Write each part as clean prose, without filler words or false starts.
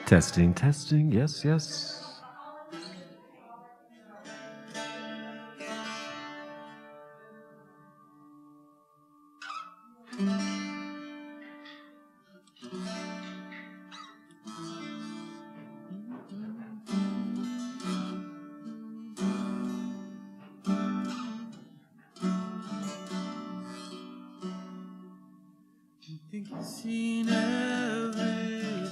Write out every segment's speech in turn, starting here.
Testing, testing. Yes, yes. You think you've seen everything.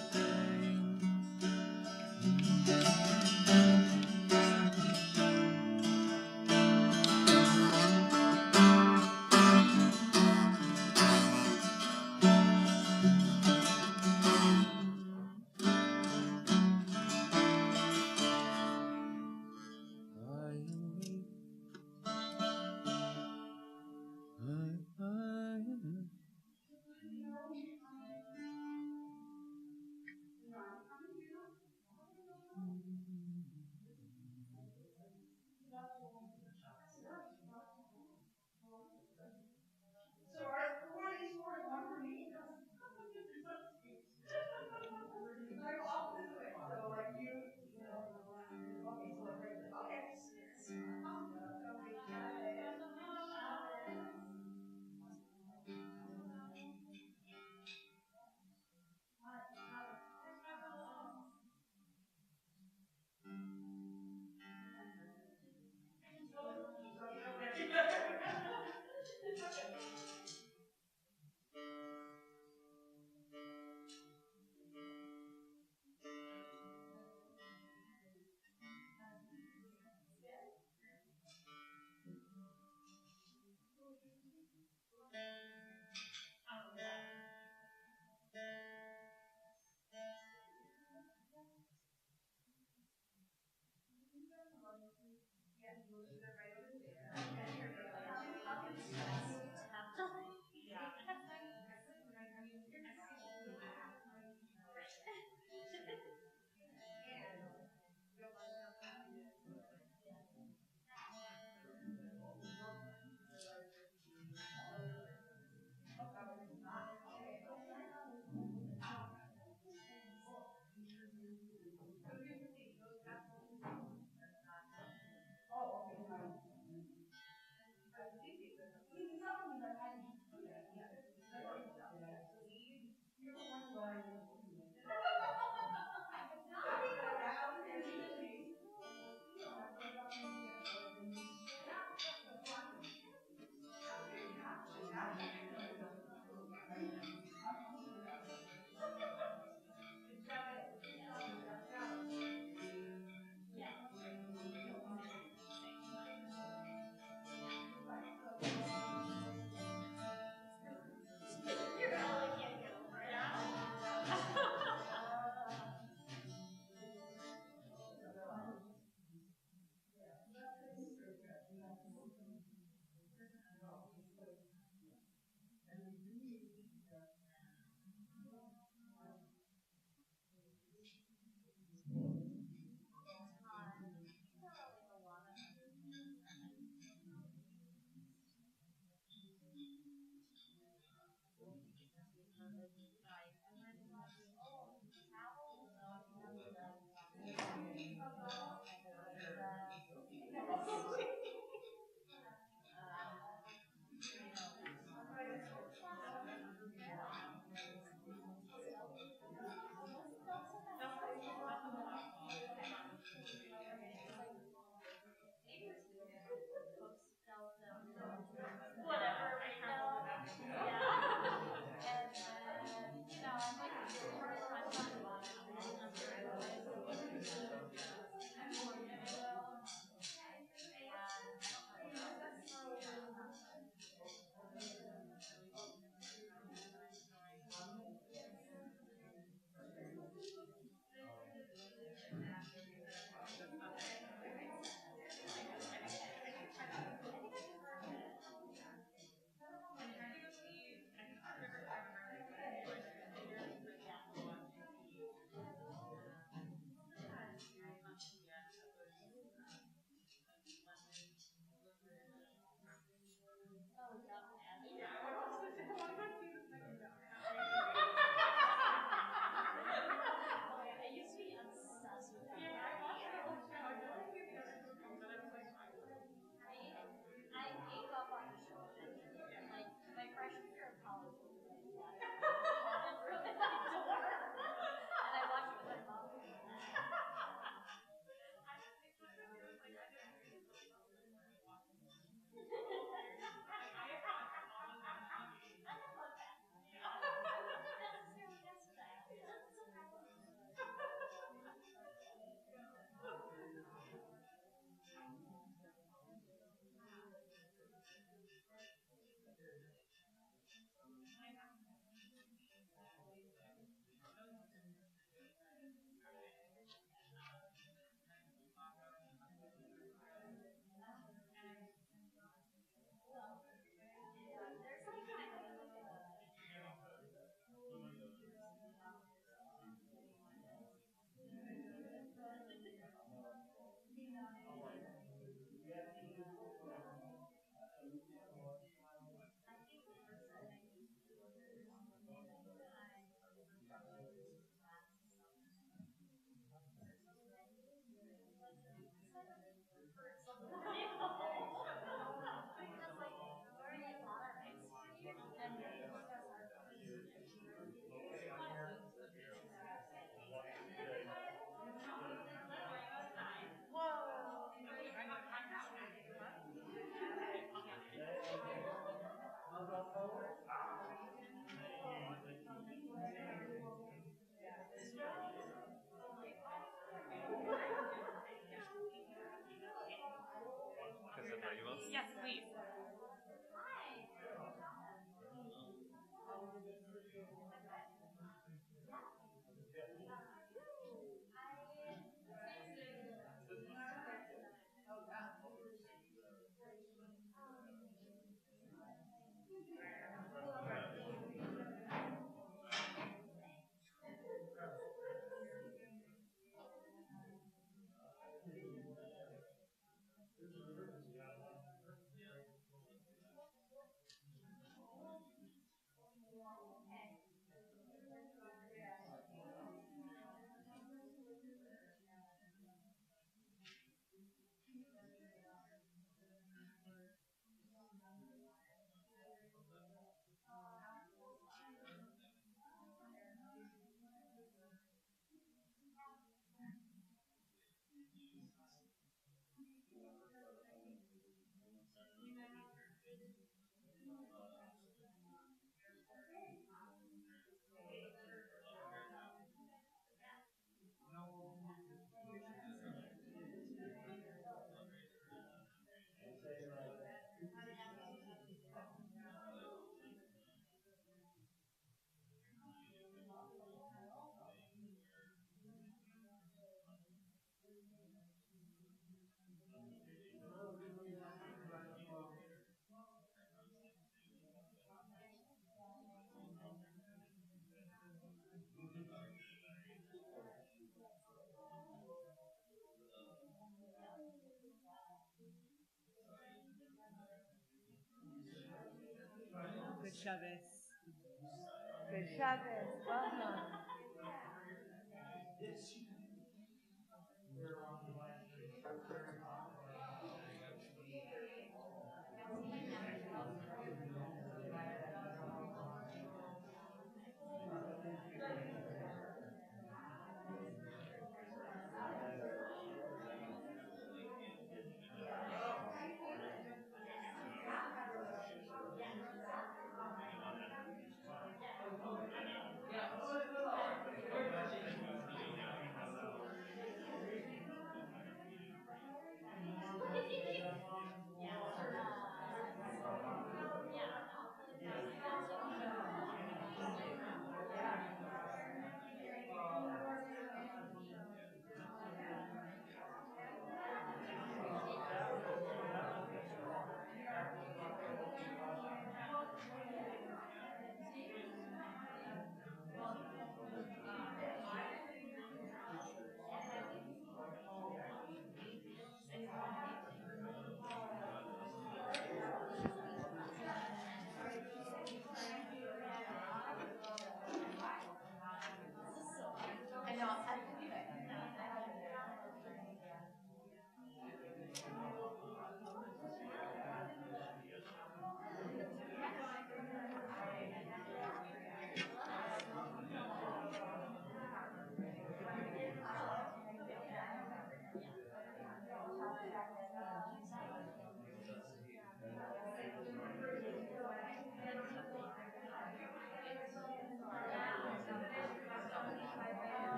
Yes, please. Good Shabbos. Good Shabbos. Welcome.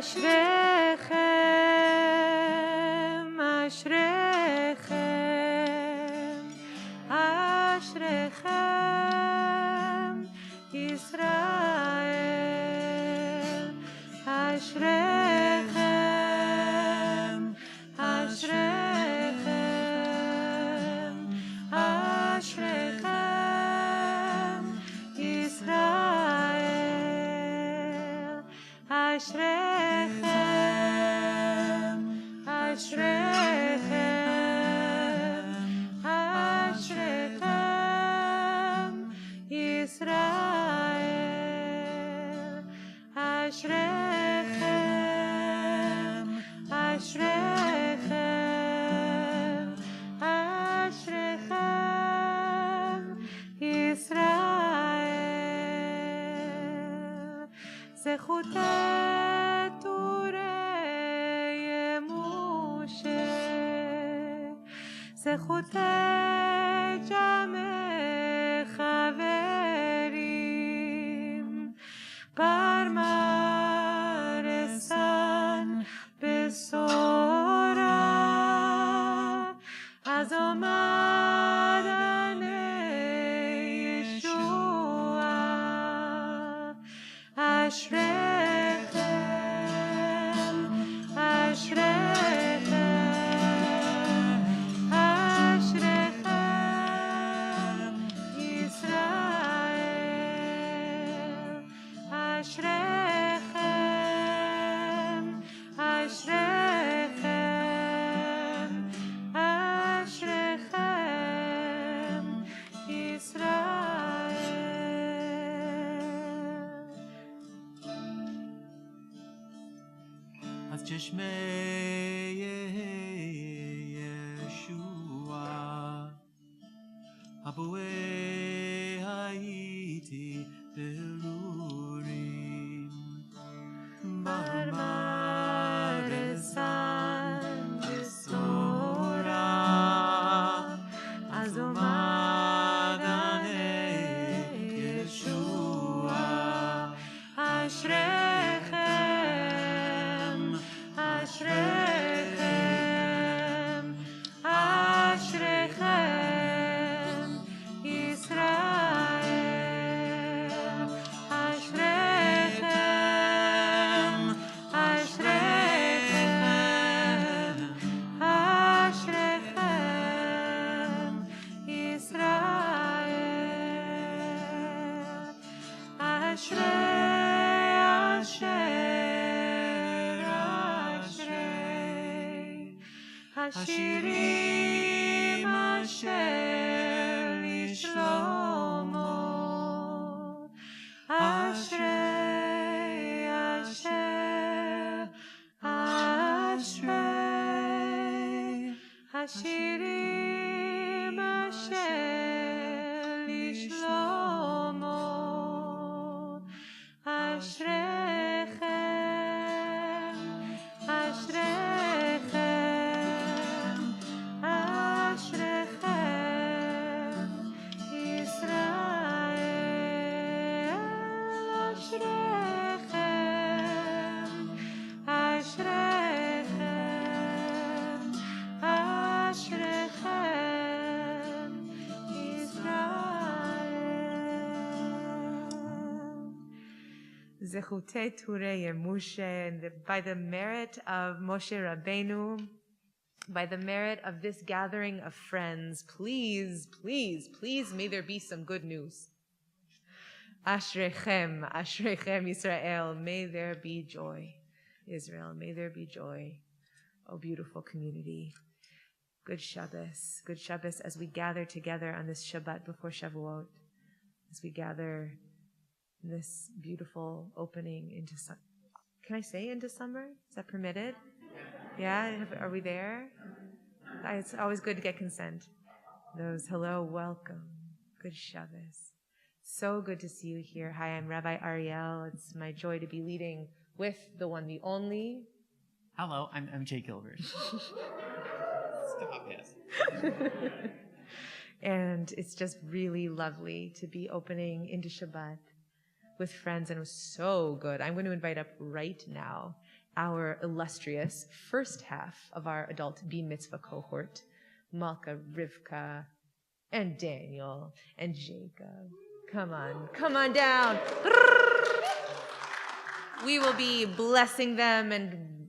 Ashrechem, Ashrechem, Ashrechem, Israel. Ashrechem, Ashrechem, Ashrechem, Israel. Ashrechem, Ashrechem, Ashrechem, Israel. Ashrechem, Ashrechem, Ashrechem, Israel. Zechutei Turei Moshe, Zechutei Jamei Chaverim, Parmaresan Besora, Azomadane Yeshua. Ashrechem, Ashrechem, Ashrechem, Israel. Ashrechem, Ashrechem, Ashrechem, Israel. אז תשמעי ישוע, הבואי הייתי ברורים, Parmaresan Besora, Azomadane Yeshua. Ashrechem, Ashrechem, Ashrechem, Israel. Ashrechem, Ashrechem, Ashrechem, Israel. Ashrei, Hashirim asher lishlomo, Ashrei, Asher, Ashrei, Hashirim asher lishlomo, Ashrechem, Ashrechem, Ashrechem, Israel. Ashrechem, Ashrechem, Ashrechem, Israel. Zechutei Turei Moshe, by the merit of Moshe Rabbeinu, by the merit of this gathering of friends, please, please, please, may there be some good news. Ashrechem, Ashrechem Israel, may there be joy. Israel, may there be joy. Oh, beautiful community. Good Shabbos as we gather together on this Shabbat before Shavuot, as we gather in this beautiful opening into summer. Can I say into summer? Is that permitted? Yeah, are we there? It's always good to get consent. Those, hello, welcome. Good Shabbos. So good to see you here. Hi, I'm Rabbi Ariel. It's my joy to be leading with the one, the only. Hello, I'm Jay Gilbert. Stop, yes. And it's just really lovely to be opening into Shabbat with friends, and it was so good. I'm going to invite up right now our illustrious first half of our adult B mitzvah cohort, Malka, Rivka, and Daniel, and Jacob. Come on down. We will be blessing them and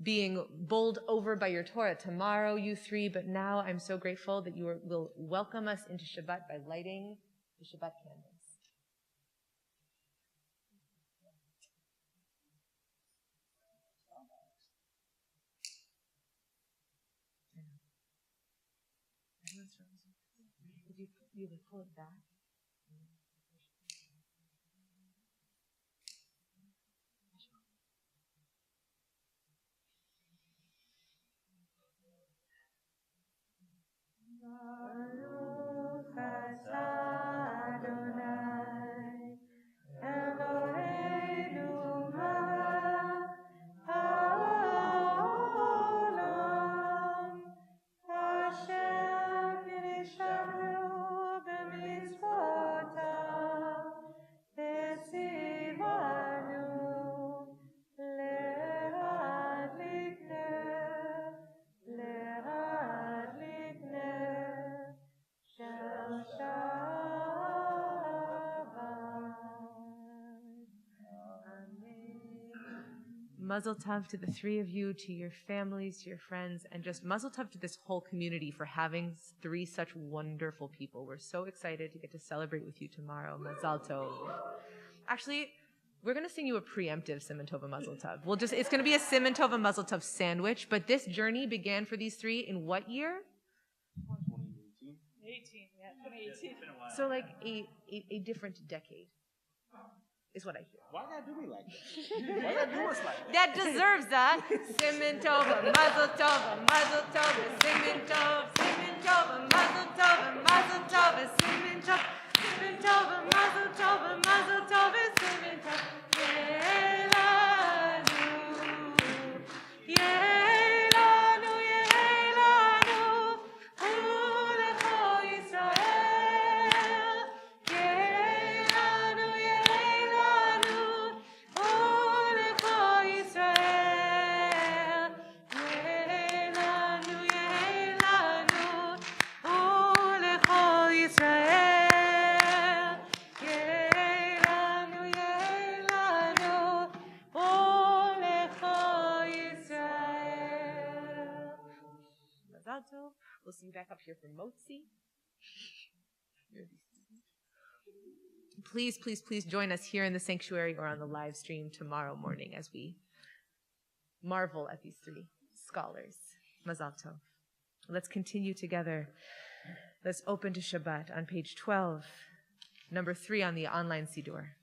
being bowled over by your Torah tomorrow, you three, but now I'm so grateful that you will welcome us into Shabbat by lighting the Shabbat candles. Could you pull it back? Baruch atah Adonai, Eloheinu melech haolam, asher nishanu b'mitzvotav, v'tzivanu le'adlik Mazel tov to the three of you, to your families, to your friends, and just mazel tov to this whole community for having three such wonderful people. We're so excited to get to celebrate with you tomorrow. Mazel tov. Actually, we're going to sing you a preemptive Siman Tova Mazel Tov. It's going to be a Siman Tova Mazel Tov sandwich, but this journey began for these three in what year? 2018. So like a different decade is what I hear. Why gotta do me like that? Why gotta do us like that? That deserves a Siman Tova, Mazel Tova, Mazel Tova, Siman Tova, Siman Tova, Mazel Tova, Mazel Tova, Siman Tova, Siman Tova, Mazel Tova, Mazel Tova, Siman Tova. Yeilanu, Yeilanu, Ulecho Yisrael. Yeilanu, Yeilanu, Ulecho Yisrael. Yeilanu, Yeilanu, Ulecho Yisrael. Yeilanu, Yeilanu, Ulecho Yisrael. Mazal tov. We'll see you back up here for Motzi. Please, please, please join us here in the sanctuary or on the live stream tomorrow morning as we marvel at these three scholars. Mazal tov. Let's continue together. Let's open to Shabbat on page 12, number 3 on the online Siddur.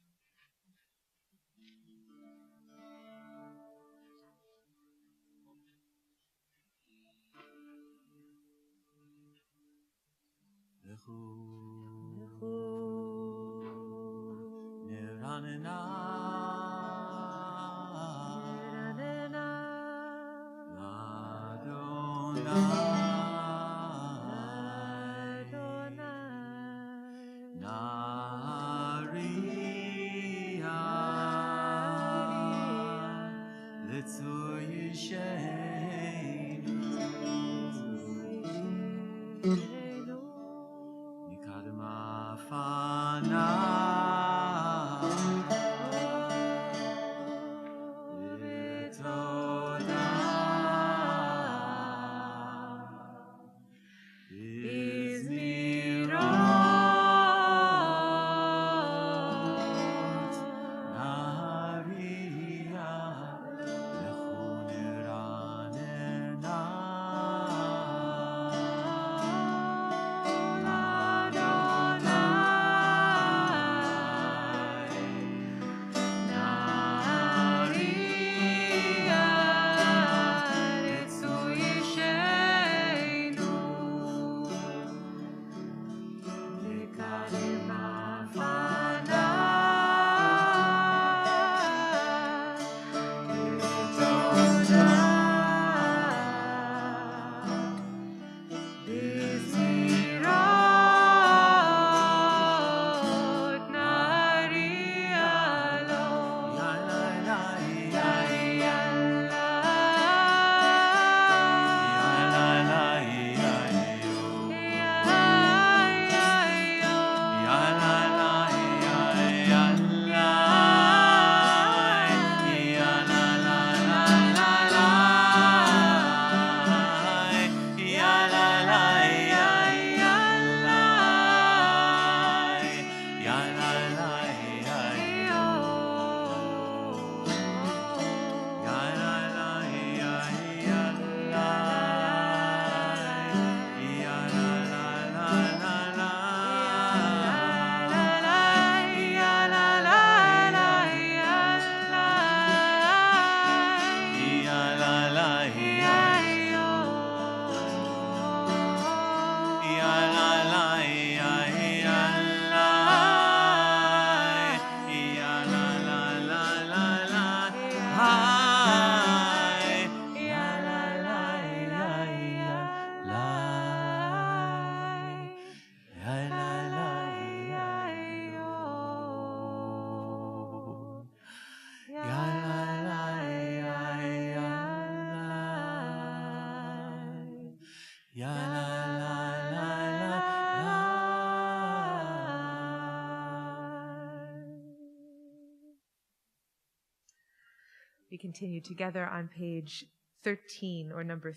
We continue together on page 13, or number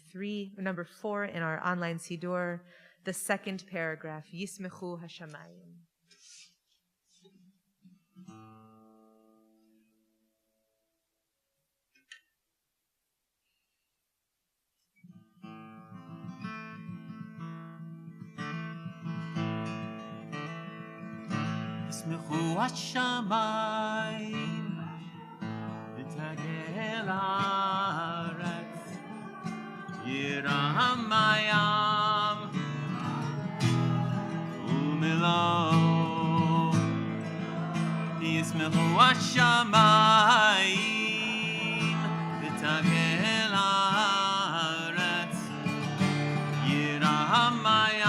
4 in our online Siddur, the second paragraph, Yismechu Hashamayim. ישמחו השמיים ותגל הארץ, ירעם הים ומלואו. ישמחו השמיים ותגל הארץ, ירעם הים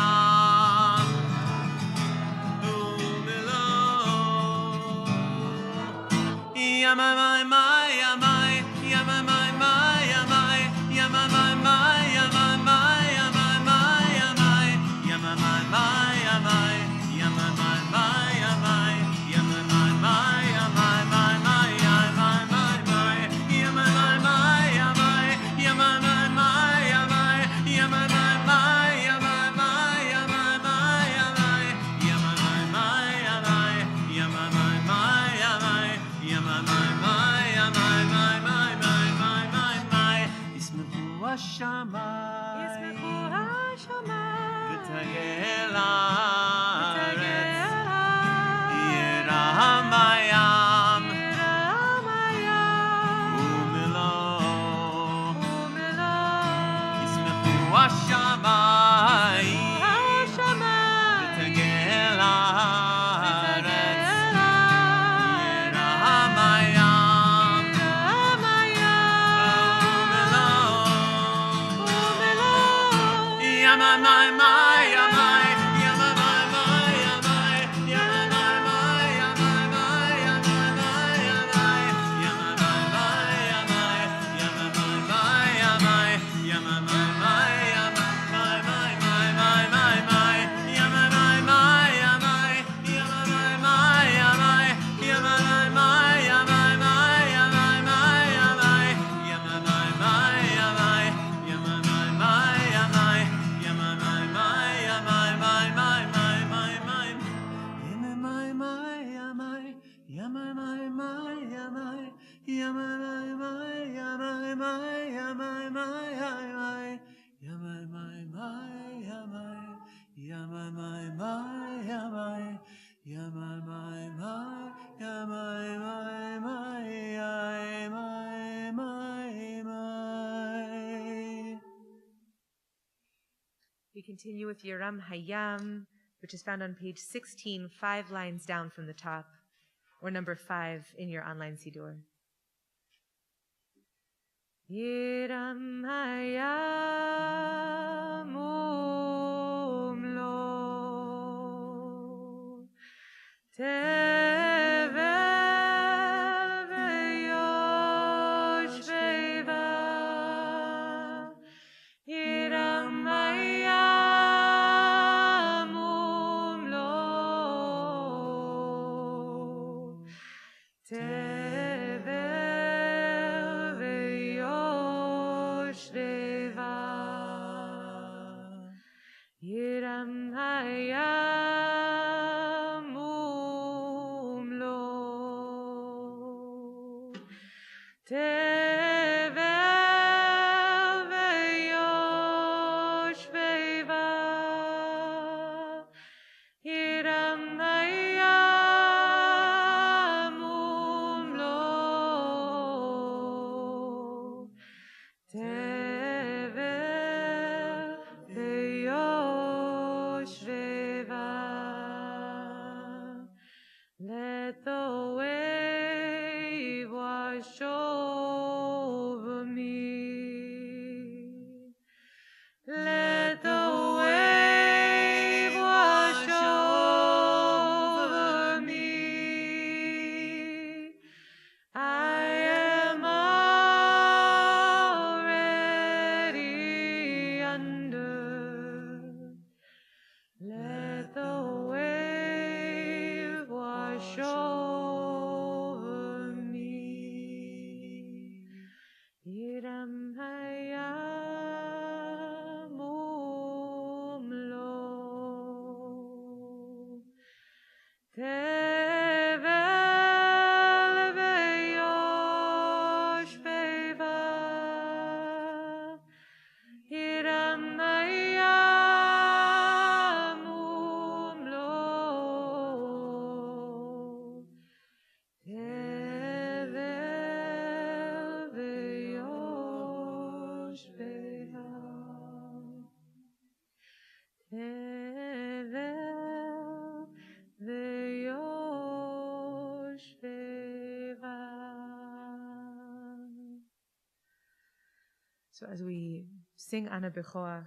We continue with Yeram Hayam, which is found on page 16, 5 lines down from the top, or number 5 in your online Siddur. Yeram Hayam umlo tevel veyoshveva Yeram Hayam umlo tevel veyoshveva Yeram Hayam umlo Tevel veyosh beva Hiram mayam umlo Tevel veyosh beva Tevel veyosh beva. So as we sing Ana B'choach,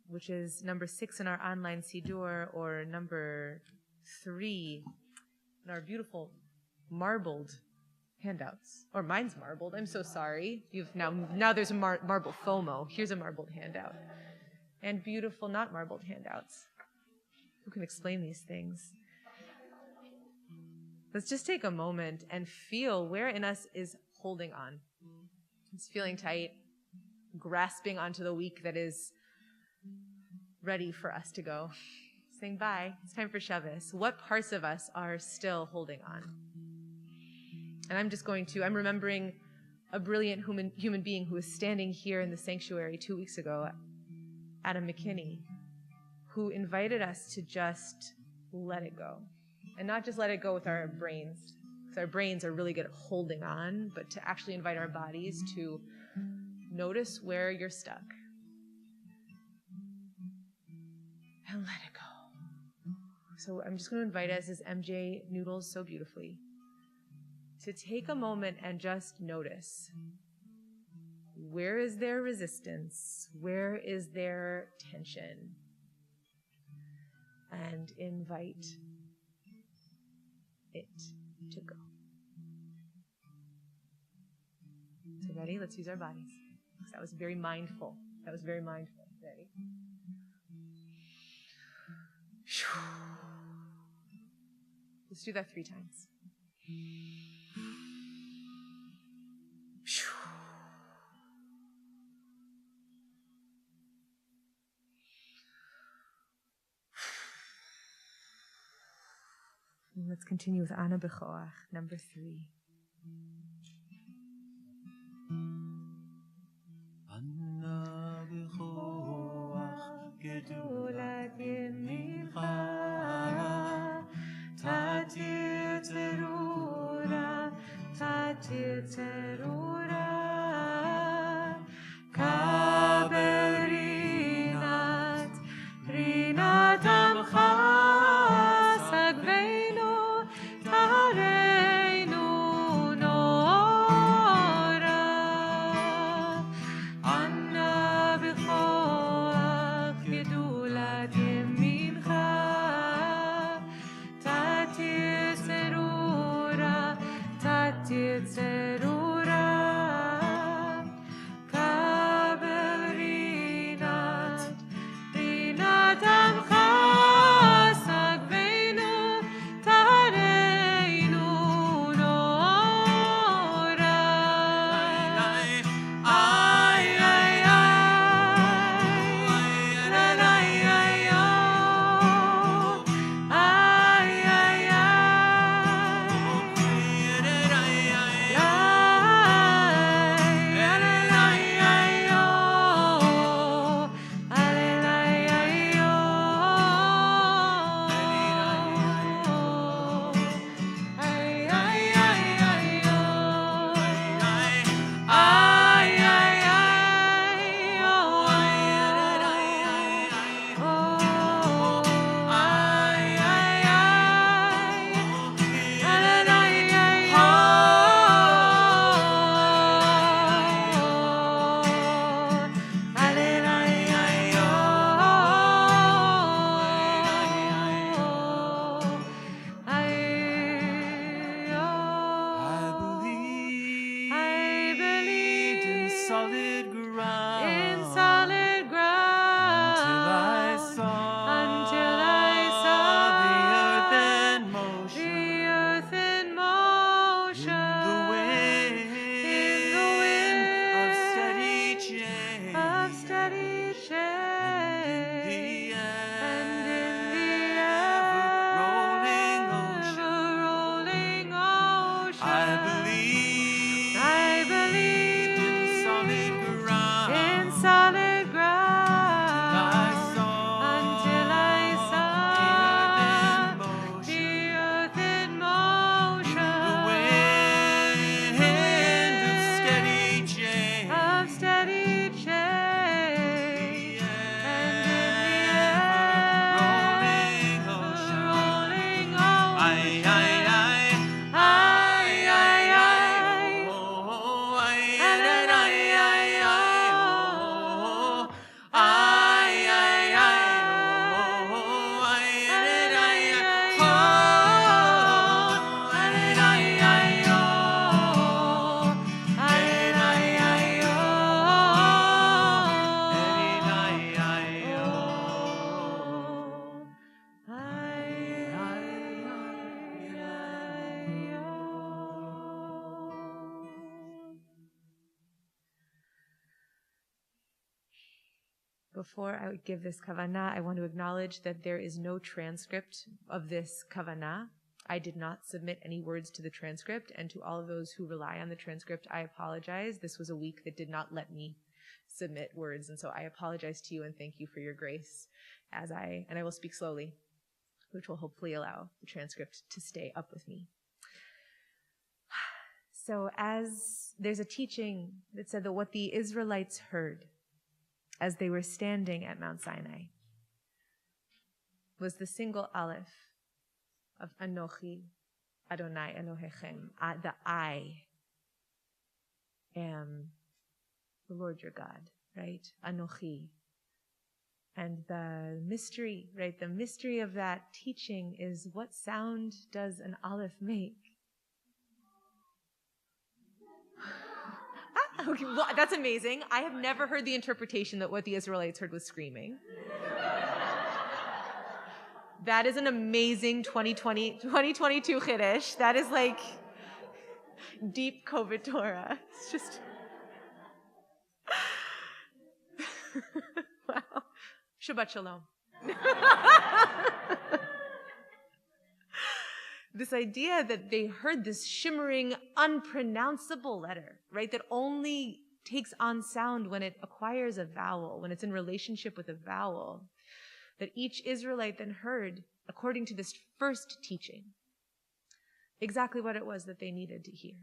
which is number 6 in our online Siddur, or number 3 in our beautiful marbled handouts. Or mine's marbled. I'm so sorry. Now there's a marble FOMO. Here's a marbled handout. And beautiful not marbled handouts. Who can explain these things? Let's just take a moment and feel where in us is holding on. It's feeling tight, grasping onto the week that is ready for us to go. Saying bye. It's time for Shabbos. What parts of us are still holding on? And I'm remembering a brilliant human being who was standing here in the sanctuary 2 weeks ago, Adam McKinney, who invited us to just let it go. And not just let it go with our brains, because our brains are really good at holding on, but to actually invite our bodies to notice where you're stuck. And let it go. So I'm just going to invite us, as MJ noodles so beautifully, to take a moment and just notice. Where is there resistance? Where is there tension? And invite it to go. So ready? Let's use our bodies. That was very mindful. Ready? Let's do that 3 times. And let's continue with Ana B'choach, number 3. Ana b'choach gedulat yemincha tatir terura kabel rinat amcha sagveinu tareinu nora Anna b'choach gedulat yemincha tatir terura Before I would give this kavanah, I want to acknowledge that there is no transcript of this kavanah. I did not submit any words to the transcript, and to all of those who rely on the transcript, I apologize. This was a week that did not let me submit words, and so I apologize to you and thank you for your grace and I will speak slowly, which will hopefully allow the transcript to stay up with me. So as there's a teaching that said that what the Israelites heard as they were standing at Mount Sinai was the single aleph of Anochi Adonai Elohechem, the I am the Lord your God, right? Anochi. And the mystery, right? The mystery of that teaching is, what sound does an aleph make? Okay, well, that's amazing. I have never heard the interpretation that what the Israelites heard was screaming. That is an amazing 2022 Chiddush. That is like deep COVID Torah. It's just... Wow. Shabbat Shalom. This idea that they heard this shimmering, unpronounceable letter, right? That only takes on sound when it acquires a vowel, when it's in relationship with a vowel. That each Israelite then heard, according to this first teaching, exactly what it was that they needed to hear.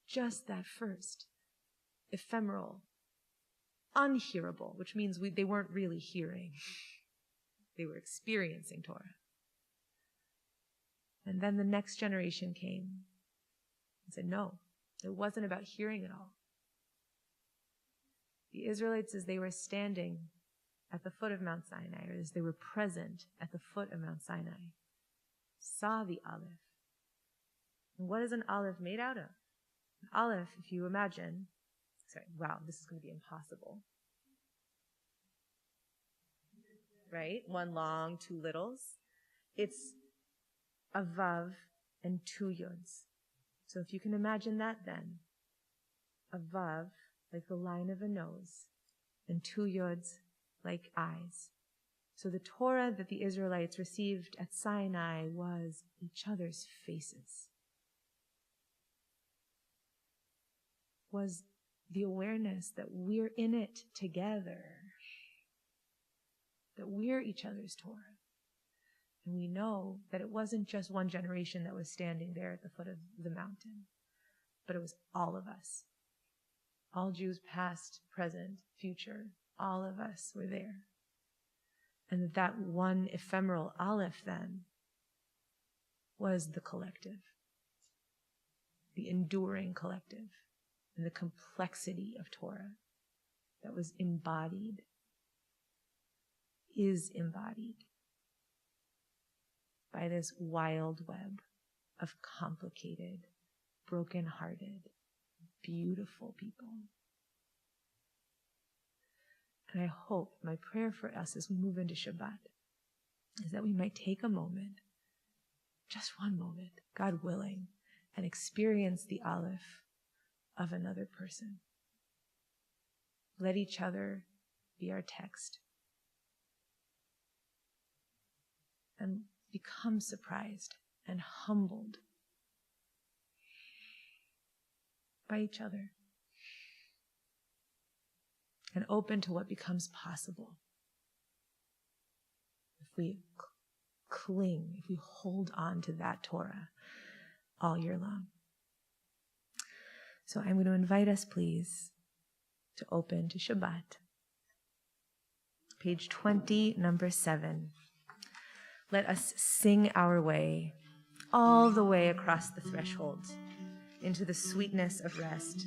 Just that first, ephemeral, unhearable, which means they weren't really hearing. They were experiencing Torah. And then the next generation came and said, no, it wasn't about hearing at all. The Israelites, as they were standing at the foot of Mount Sinai, or as they were present at the foot of Mount Sinai, saw the aleph. And what is an aleph made out of? An aleph, if you imagine, wow, this is going to be impossible. Right? One long, two littles. It's a vav and two yods. So if you can imagine that then, a vav, like the line of a nose, and two yods, like eyes. So the Torah that the Israelites received at Sinai was each other's faces. Was the awareness that we're in it together. That we're each other's Torah. And we know that it wasn't just one generation that was standing there at the foot of the mountain, but it was all of us. All Jews, past, present, future, all of us were there. And that one ephemeral aleph then was the collective, the enduring collective, and the complexity of Torah that was embodied, is embodied by this wild web of complicated, broken-hearted, beautiful people. And I hope, my prayer for us as we move into Shabbat, is that we might take a moment, just one moment, God willing, and experience the aleph of another person. Let each other be our text. And become surprised and humbled by each other. And open to what becomes possible. If we cling, if we hold on to that Torah all year long. So I'm going to invite us, please, to open to Shabbat. Page 20, number 7. Let us sing our way, all the way across the threshold, into the sweetness of rest.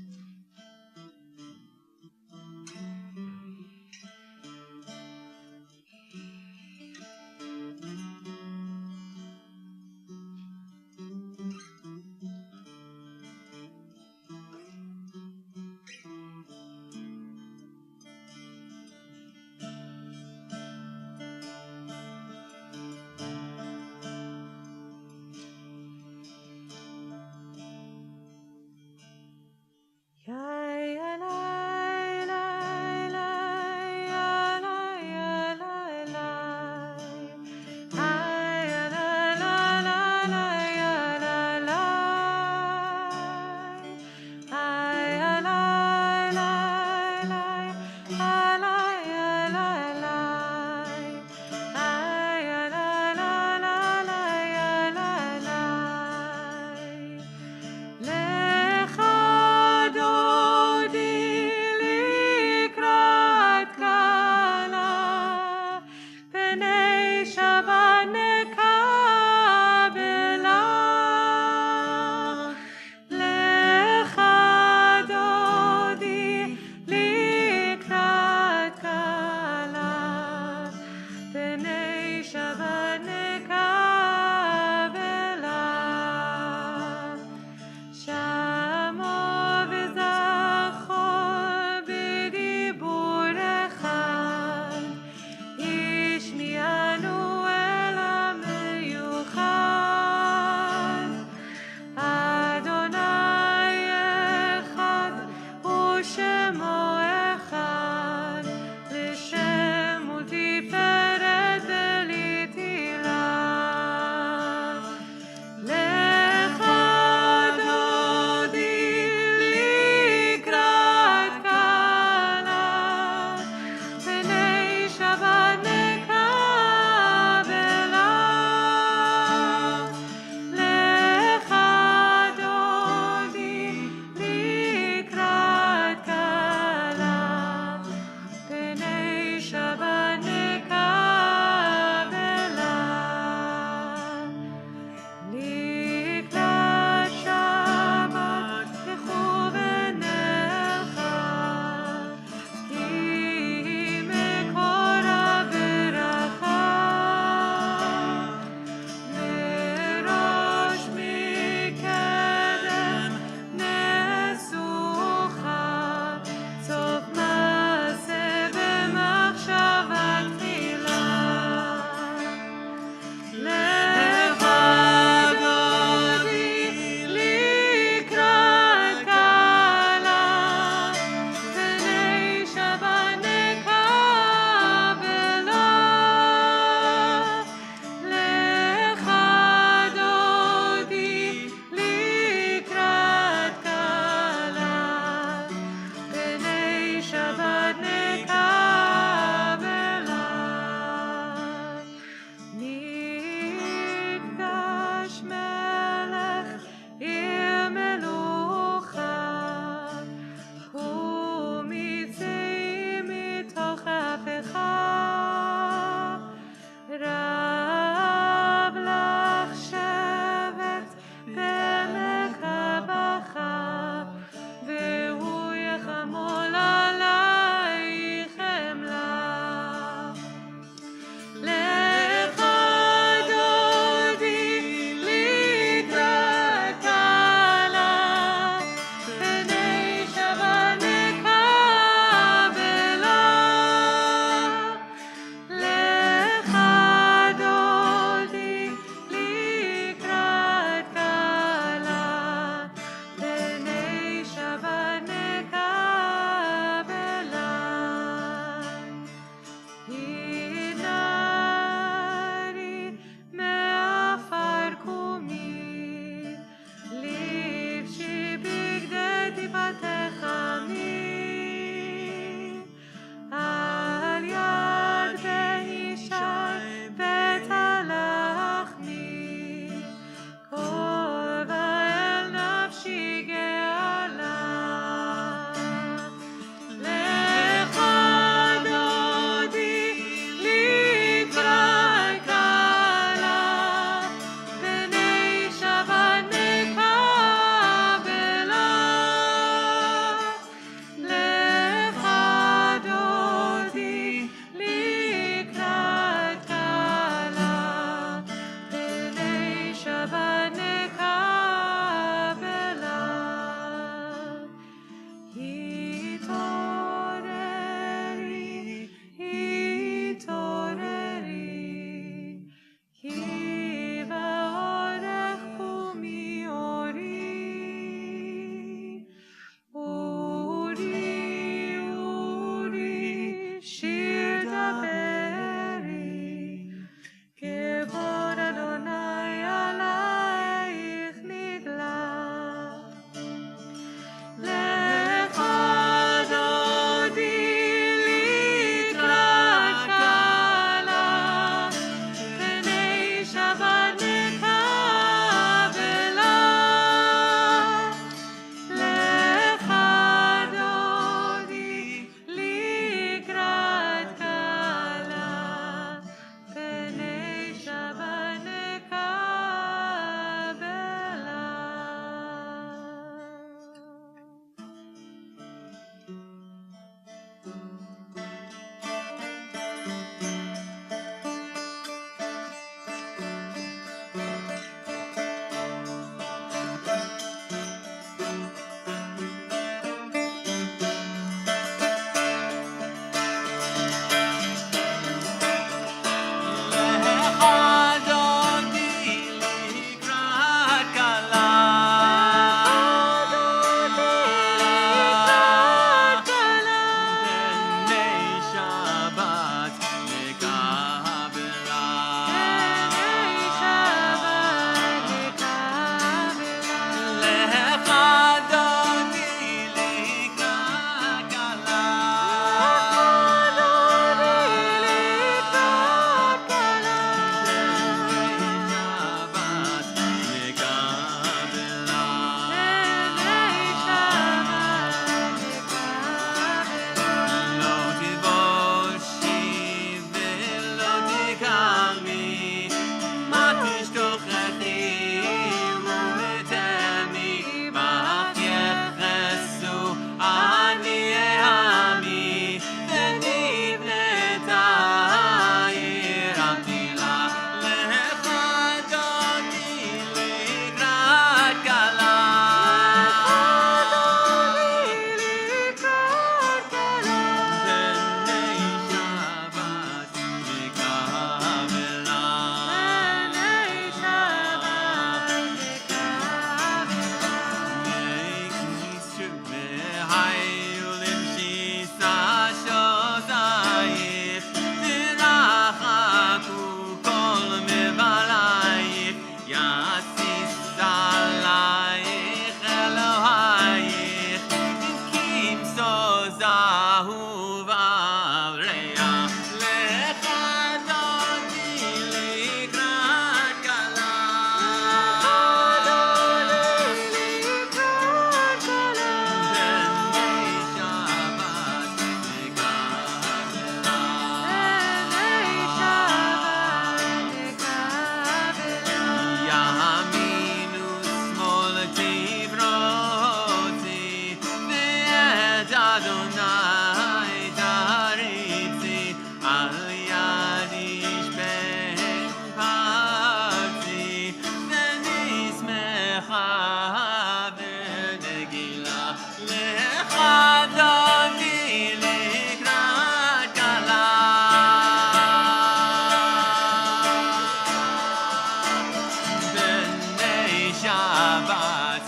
Shabbat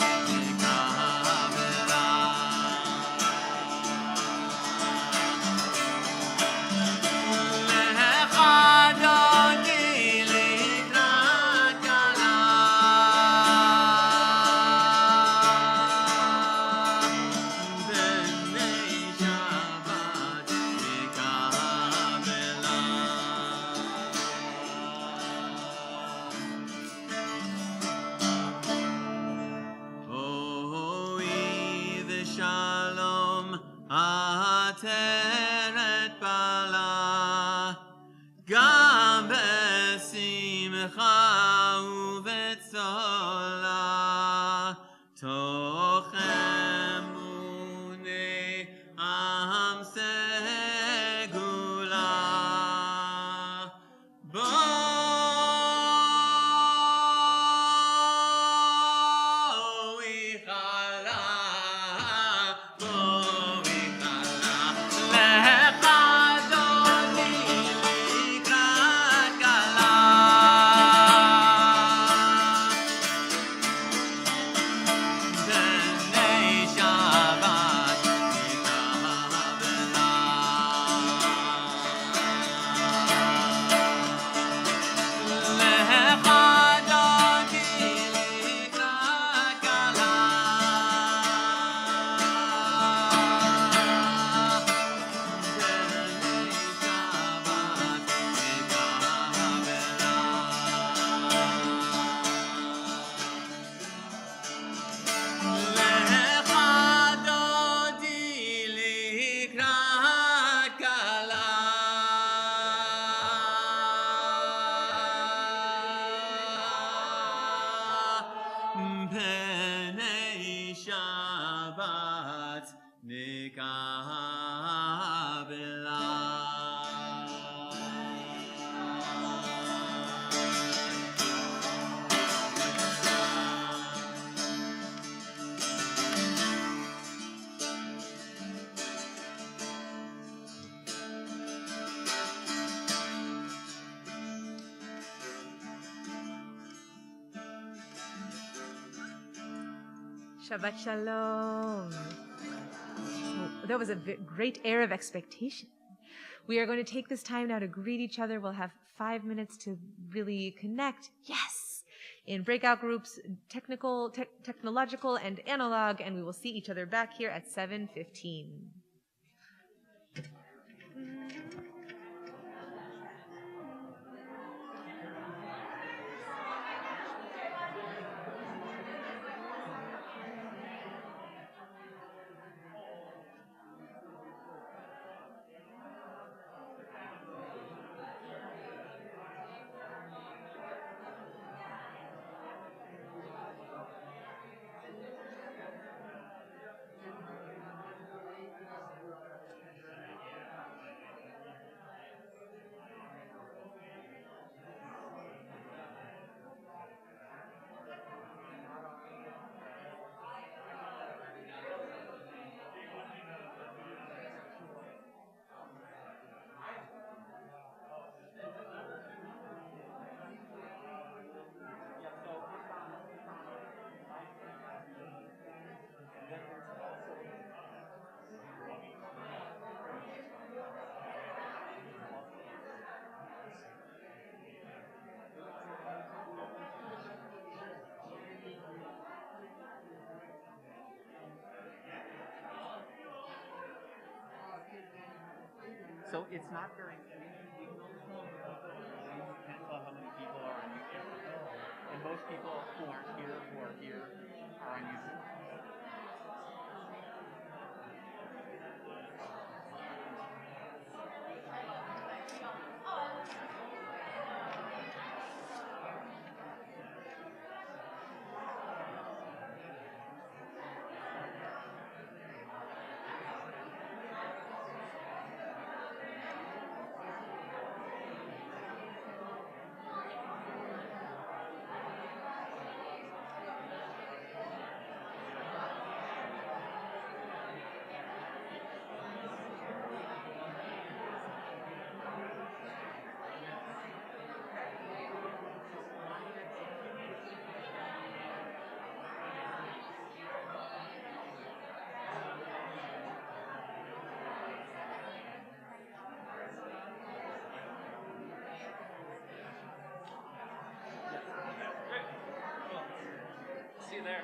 Kabbalat. Lechadodi likrat kala. B'nei Shabbat Kabbalat. Hoi v'shalom ateret bala. Gam besimcha uvetzola. Tochem unei am segula. Boi chala, lechadodi likrat kala. B'nei Shabbat Lechadodi likrat kala. B'nei Shabbat Lechadodi likrat kala. B'nei Shabbat Shabbat Shalom. So that was a great air of expectation. We are going to take this time now to greet each other. We'll have 5 minutes to really connect. Yes! In breakout groups, technological, and analog, and we will see each other back here at 7:15. So it's not very depends on how many people are on YouTube. And most people who are here are on YouTube. you there.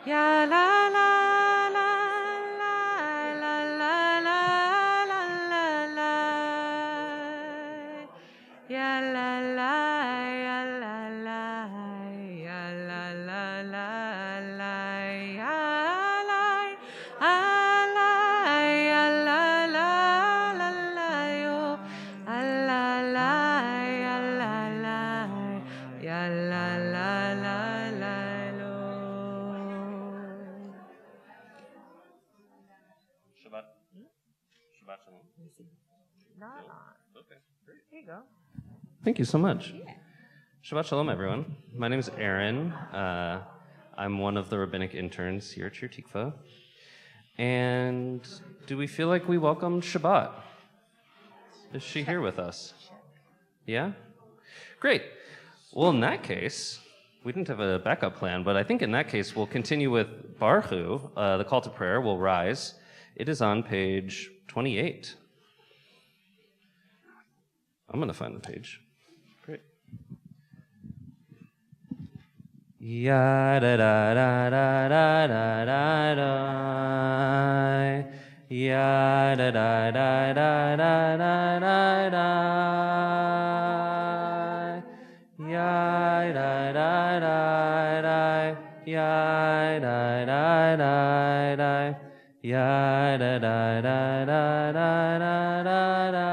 Ya la la la la la la la la la la. Ya la la ya la la ya la la la la ya la ala ya la la la la yo ala la ya la la ya la la la la lo. Shabbat. Shabbat shalom. Not on. Okay, great. Here you go. Thank you so much. Shabbat shalom, everyone. My name is Aaron. I'm one of the rabbinic interns here at Shir Tikva. And do we feel like we welcomed Shabbat? Is she here with us? Yeah? Great. Well, in that case, we didn't have a backup plan, but I think in that case, we'll continue with Baruchu. The call to prayer will rise. It is on page 28. I'm going to find the page. Great. Ya da da da da da da da da. Ya da da da da da da da da. Ya da da da da. Ya da da da da. Ya da da da da da da da da.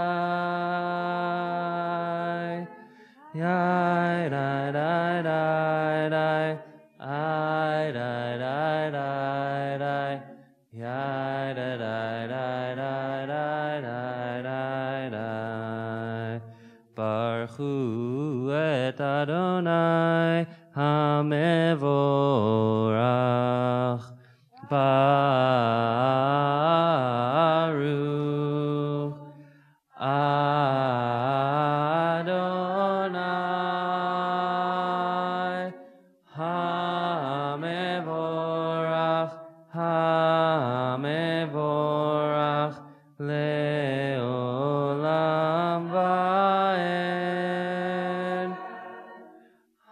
Ya da da da da. I da da da da. Ya da da da da da da da da. Baruch et Adonai hamevorach. Baruch Adonai hamevorach, hamevorach leolam vaed.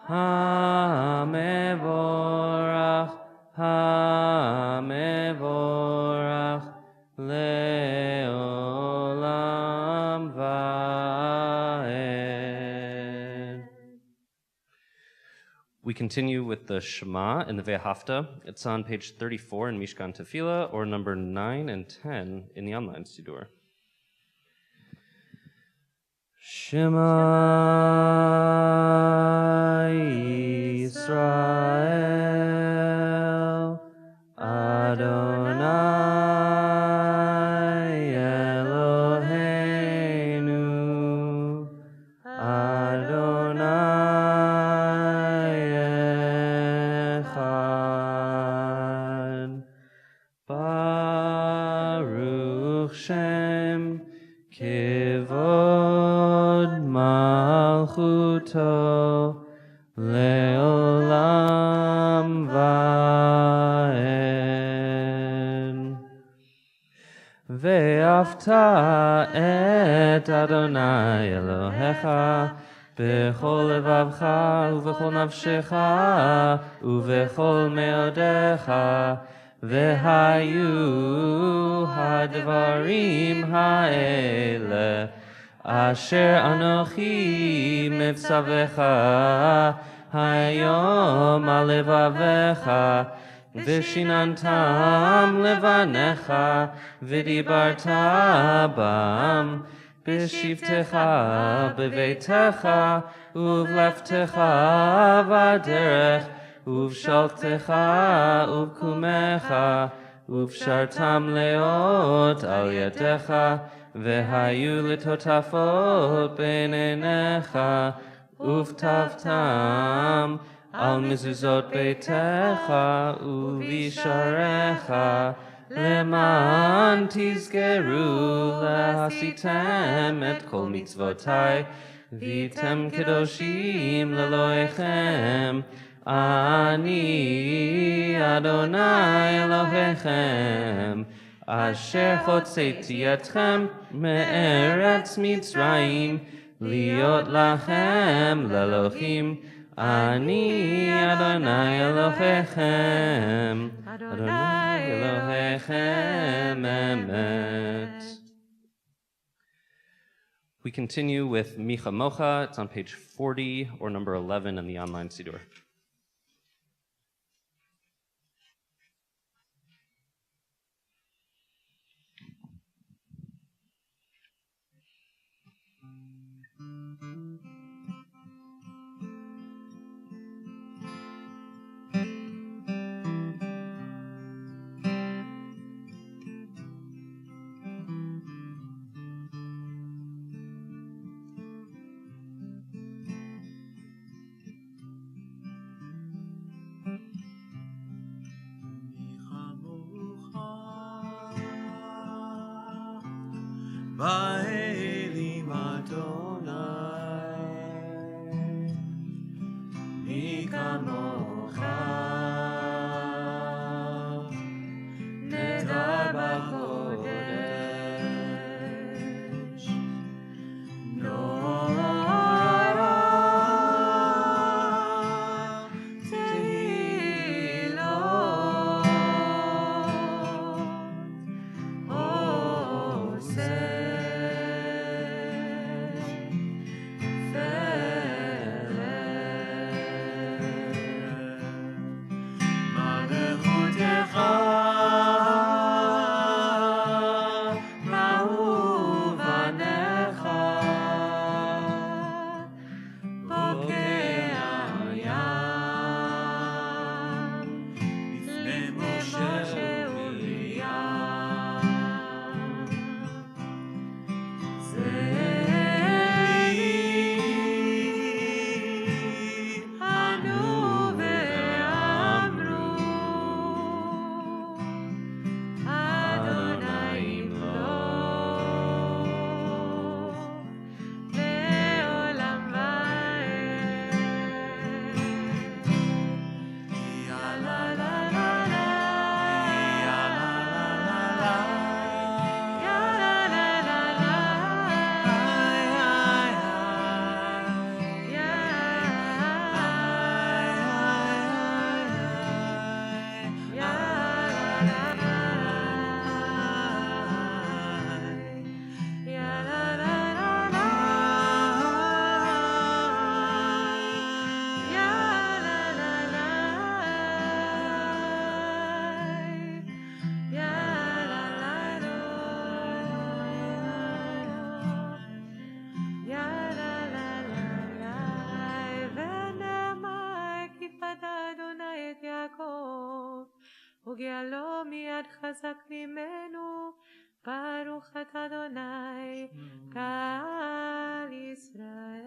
Hamevorach, hamevorach leolam vaed. We continue with the Shema in the Ve'ahavta. It's on page 34 in Mishkan Tefillah, or number 9 and 10 in the online Siddur. Shema Yisrael Adonai Eloheinu Adonai Echad Baruch Shem Kivod Malchuto Leolam Vaed. Ve'afta et Adonai Elohecha bechol levavcha uvechol nafshecha uvechol meodecha vehayu hadvarim ha'ele asher anochi mevsavecha hayom alevavecha vishinantam levanecha vidibarta bam b'shivtecha b'veitecha uvleftecha v'aderech uvshaltecha uvkumecha uvshartam leot al yadecha v'hayu litotafot beinenecha uftavtam al mezuzot beitecha uvisharecha leman tizgeru lahasitem et kol mitzvotai vitem kedoshim leloechem ani Adonai Elohechem asher chotzeti etchem me'eretz Mitzrayim liot lachem lelohim ani Adonai Elohechem Adonai Elohechem emet. We continue with Micha Mocha. It's on page 40 or number 11 in the online Siddur. Ba'elim Adonai, mi kamocha, nedar b'kodesh, norah tehi אדוני את יעקב, וגאלו מיד חזק ממנו, ברוך אתה אדוני, קהל ישראל.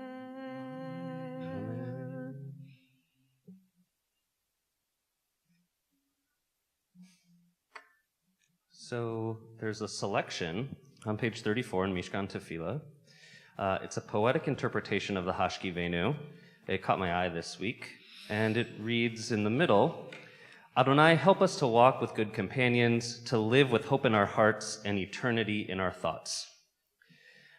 So there's a selection on page 34 in Mishkan Tefillah. It's a poetic interpretation of the Hashkivenu. It caught my eye this week, and it reads in the middle, Adonai, help us to walk with good companions, to live with hope in our hearts and eternity in our thoughts.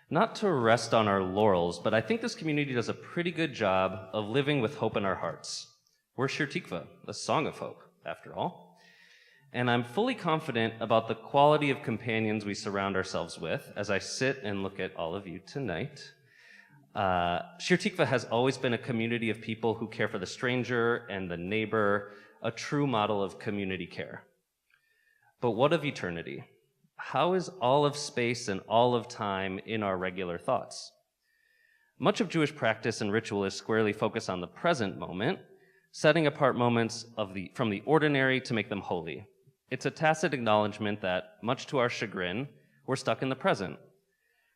Not to rest on our laurels, but I think this community does a pretty good job of living with hope in our hearts. We're Shir Tikva, a song of hope, after all. And I'm fully confident about the quality of companions we surround ourselves with as I sit and look at all of you tonight. Shir Tikva has always been a community of people who care for the stranger and the neighbor, a true model of community care. But what of eternity? How is all of space and all of time in our regular thoughts? Much of Jewish practice and ritual is squarely focused on the present moment, setting apart moments from the ordinary to make them holy. It's a tacit acknowledgement that, much to our chagrin, we're stuck in the present.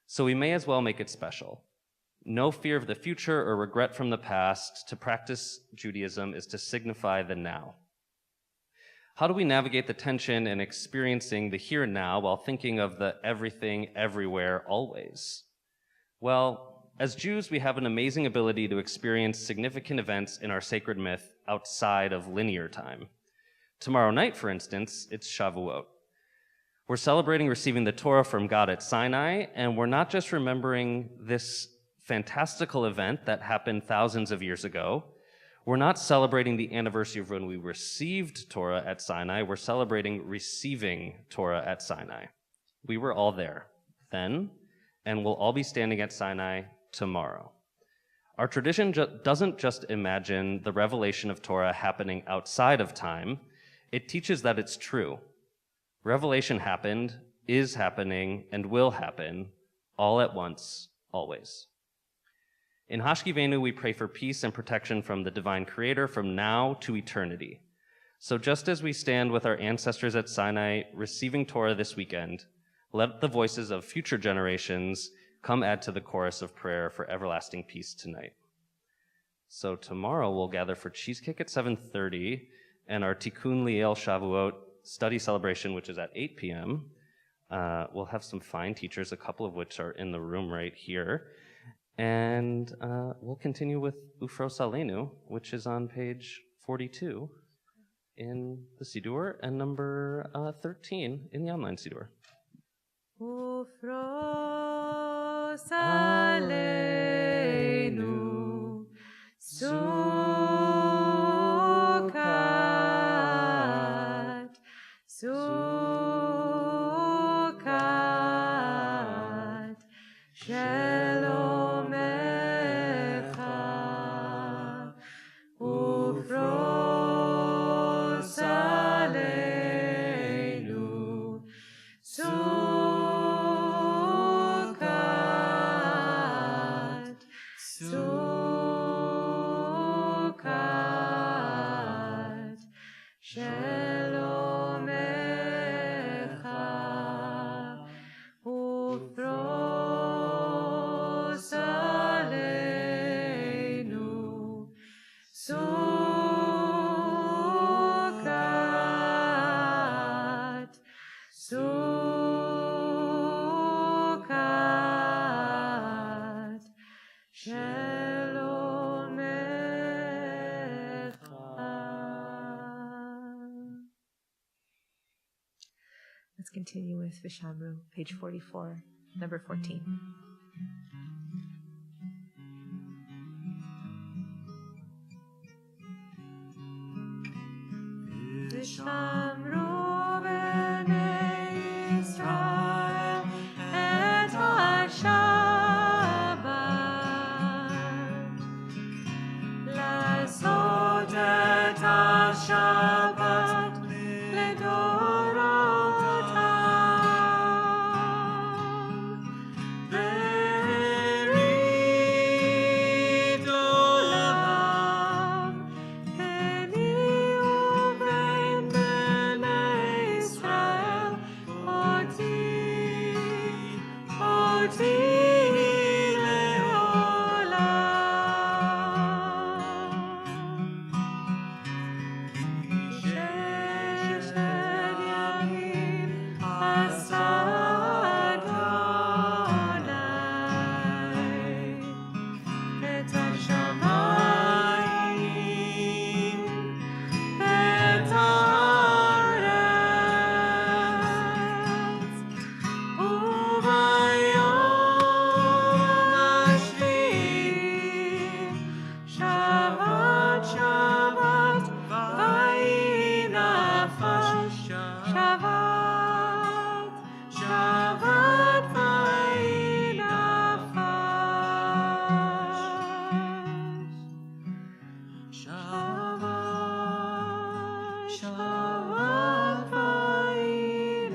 So we may as well make it special. No fear of the future or regret from the past. To practice Judaism is to signify the now. How do we navigate the tension in experiencing the here and now while thinking of the everything, everywhere, always? Well, as Jews, we have an amazing ability to experience significant events in our sacred myth outside of linear time. Tomorrow night, for instance, it's Shavuot. We're celebrating receiving the Torah from God at Sinai, and we're not just remembering this fantastical event that happened thousands of years ago. We're not celebrating the anniversary of when we received Torah at Sinai. We're celebrating receiving Torah at Sinai. We were all there then, and we'll all be standing at Sinai tomorrow. Our tradition doesn't just imagine the revelation of Torah happening outside of time. It teaches that it's true. Revelation happened, is happening, and will happen all at once, always. In Hashkivenu, we pray for peace and protection from the divine creator from now to eternity. So just as we stand with our ancestors at Sinai receiving Torah this weekend, let the voices of future generations come add to the chorus of prayer for everlasting peace tonight. So tomorrow we'll gather for cheesecake at 7:30 and our Tikkun Liel Shavuot study celebration, which is at 8 p.m. We'll have some fine teachers, a couple of which are in the room right here. And we'll continue with Ufros Aleinu, which is on page 42 in the Siddur and number 13 in the online Siddur. Ufros Aleinu, Sukkot, Sukkot, Shalom Echa, Ufros Aleinu, Sukkot, Sukkot, Shalom Echa, Ufros Aleinu, Sukkot, Sukkot, Shalom Echa. Let's continue with Vishamru, page 44, number 14. Vishamru b'nei Yisrael et ha-Shabbat, לעשות את השבת לדורותם, והרידו להם פנים Shabbat vayinafash.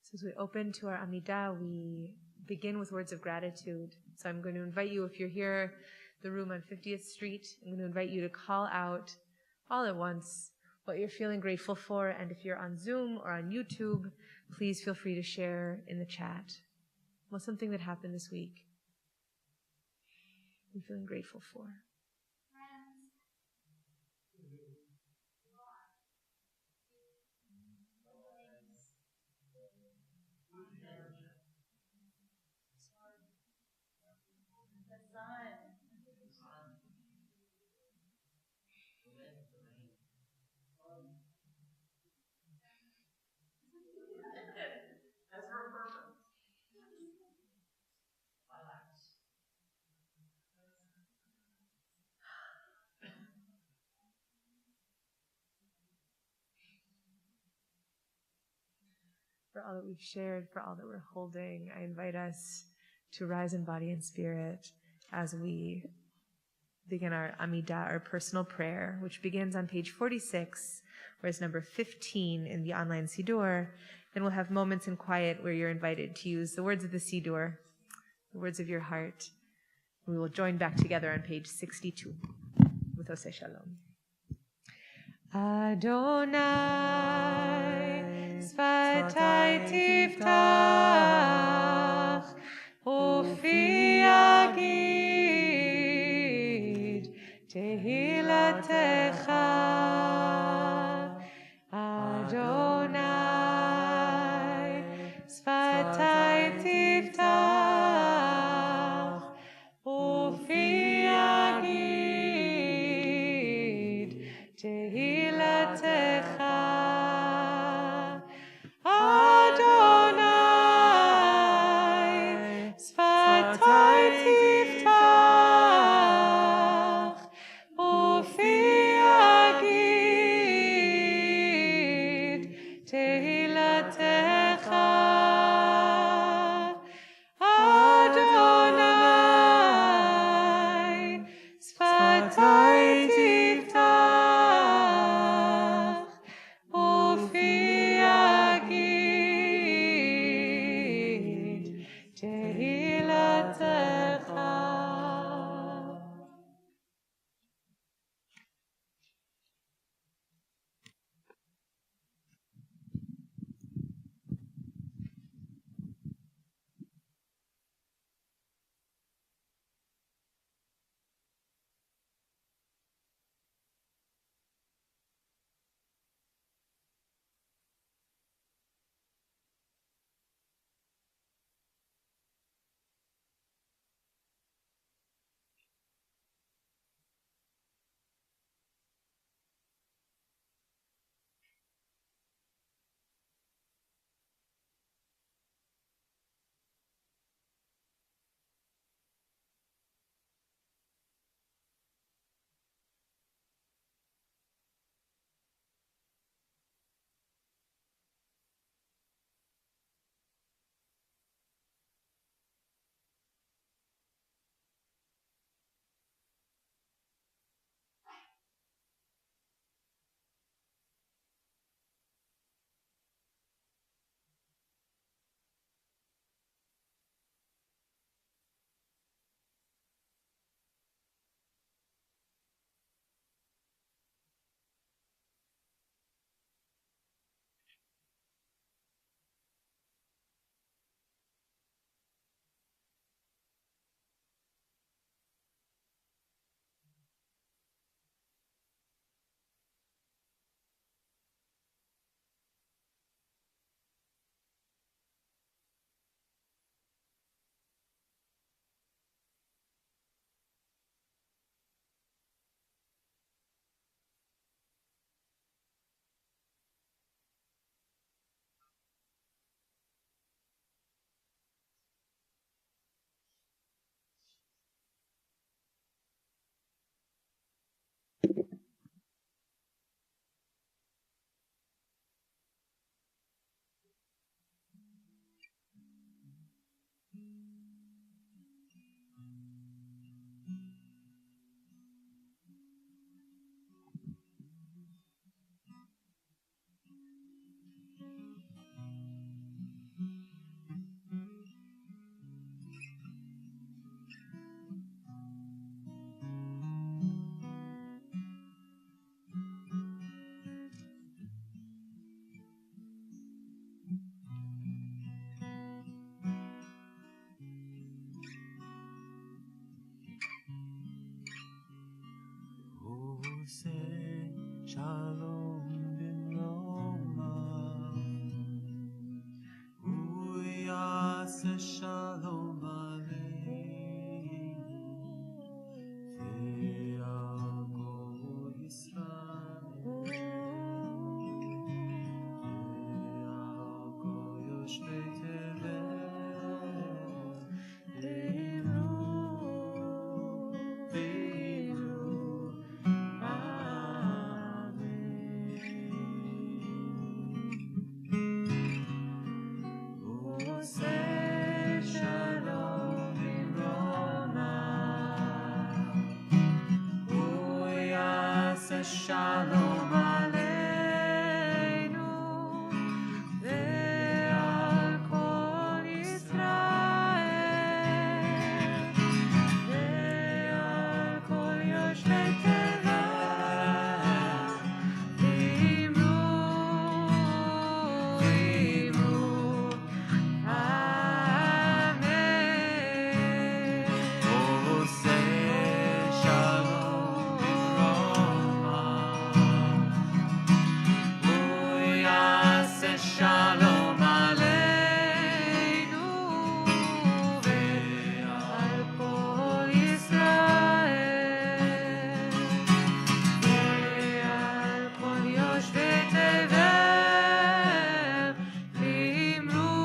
So as we open to our Amidah, we begin with words of gratitude. So I'm going to invite you, if you're here, the room on 50th Street, I'm going to invite you to call out all at once what you're feeling grateful for. And if you're on Zoom or on YouTube, please feel free to share in the chat. What's something that happened this week you're feeling grateful for? For all that we've shared, for all that we're holding, I invite us to rise in body and spirit as we begin our Amidah, our personal prayer, which begins on page 46, whereas number 15 in the online Siddur. Then we'll have moments in quiet where you're invited to use the words of the Siddur, the words of your heart. We will join back together on page 62 with Oseh Shalom. Adonai, Sfatai tiftach, Ufi yagid, Tehilatecha. Adonai, Sfatai tiftach, Ufi yagid, Tehilatecha. Adonai, Sfatai tiftach, Ufi yagid. Shalom Roma, Uyase Shalom Aleinu, Ve'alko Yisrael, Ve'alko Yoshvei Tevel, Ve'imru, Shalom Aleinu ve'al kol Yisrael ve'al kol yoshvei tevel v'imru Amen. Shalom Aleinu ve'al kol Yisrael ve'al kol yoshvei tevel v'imru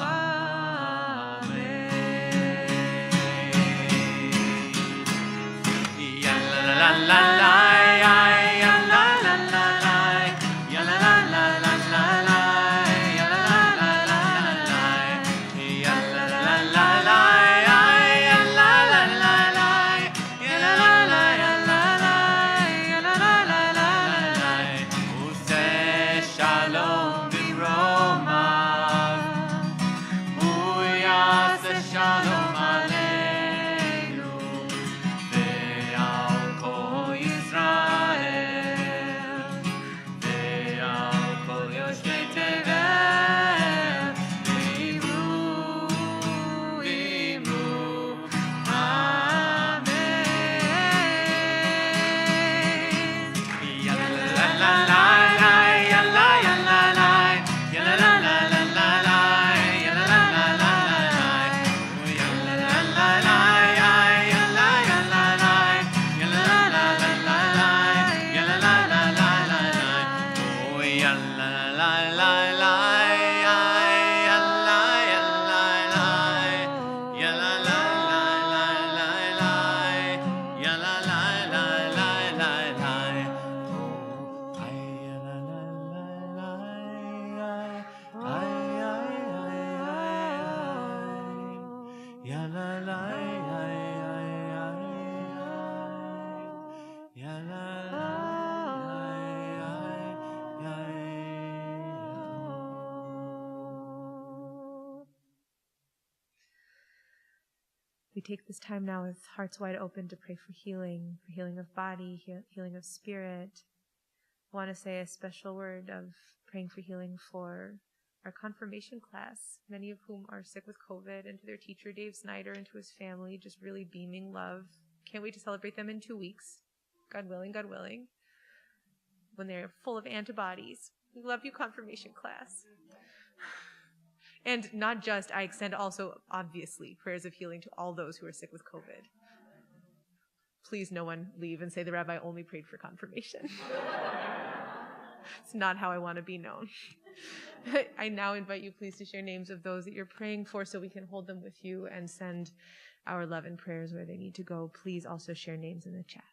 Amen. Ya la la la la. Shalom Aleinu ve'al kol Yisrael ve'al kol yoshvei tevel v'imru Amen. Ya la la la la ya la ya la la ya la la la la la ya la la la la We take this time now with hearts wide open to pray for healing of body, healing of spirit. I want to say a special word of praying for healing for our confirmation class, many of whom are sick with COVID, and to their teacher, Dave Snyder, and to his family, just really beaming love. Can't wait to celebrate them in 2 weeks. God willing, when they're full of antibodies. We love you, confirmation class. And not just, I extend also, obviously, prayers of healing to all those who are sick with COVID. Please no one leave and say the rabbi only prayed for confirmation. It's not how I want to be known. I now invite you please to share names of those that you're praying for so we can hold them with you and send our love and prayers where they need to go. Please also share names in the chat.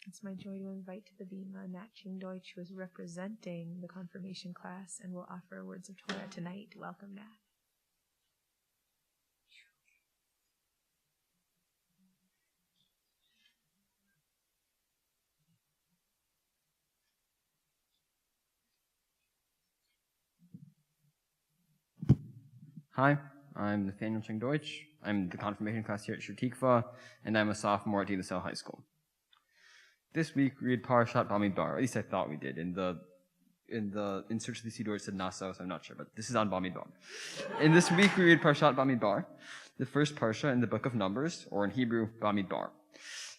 It's my joy to invite to the Bima Nat Ching Deutsch, who is representing the confirmation class and will offer words of Torah tonight. Welcome, Nat. Hi, I'm Nathaniel Ching Deutsch. I'm the confirmation class here at Shur, and I'm a sophomore at De La Salle High School. This week we read Parashat Bamidbar, at least I thought we did. In Search of the Siddur it said Nassau, so I'm not sure, but this is on Bamidbar. In this week we read Parashat Bamidbar, the first parsha in the book of Numbers, or in Hebrew, Bamidbar.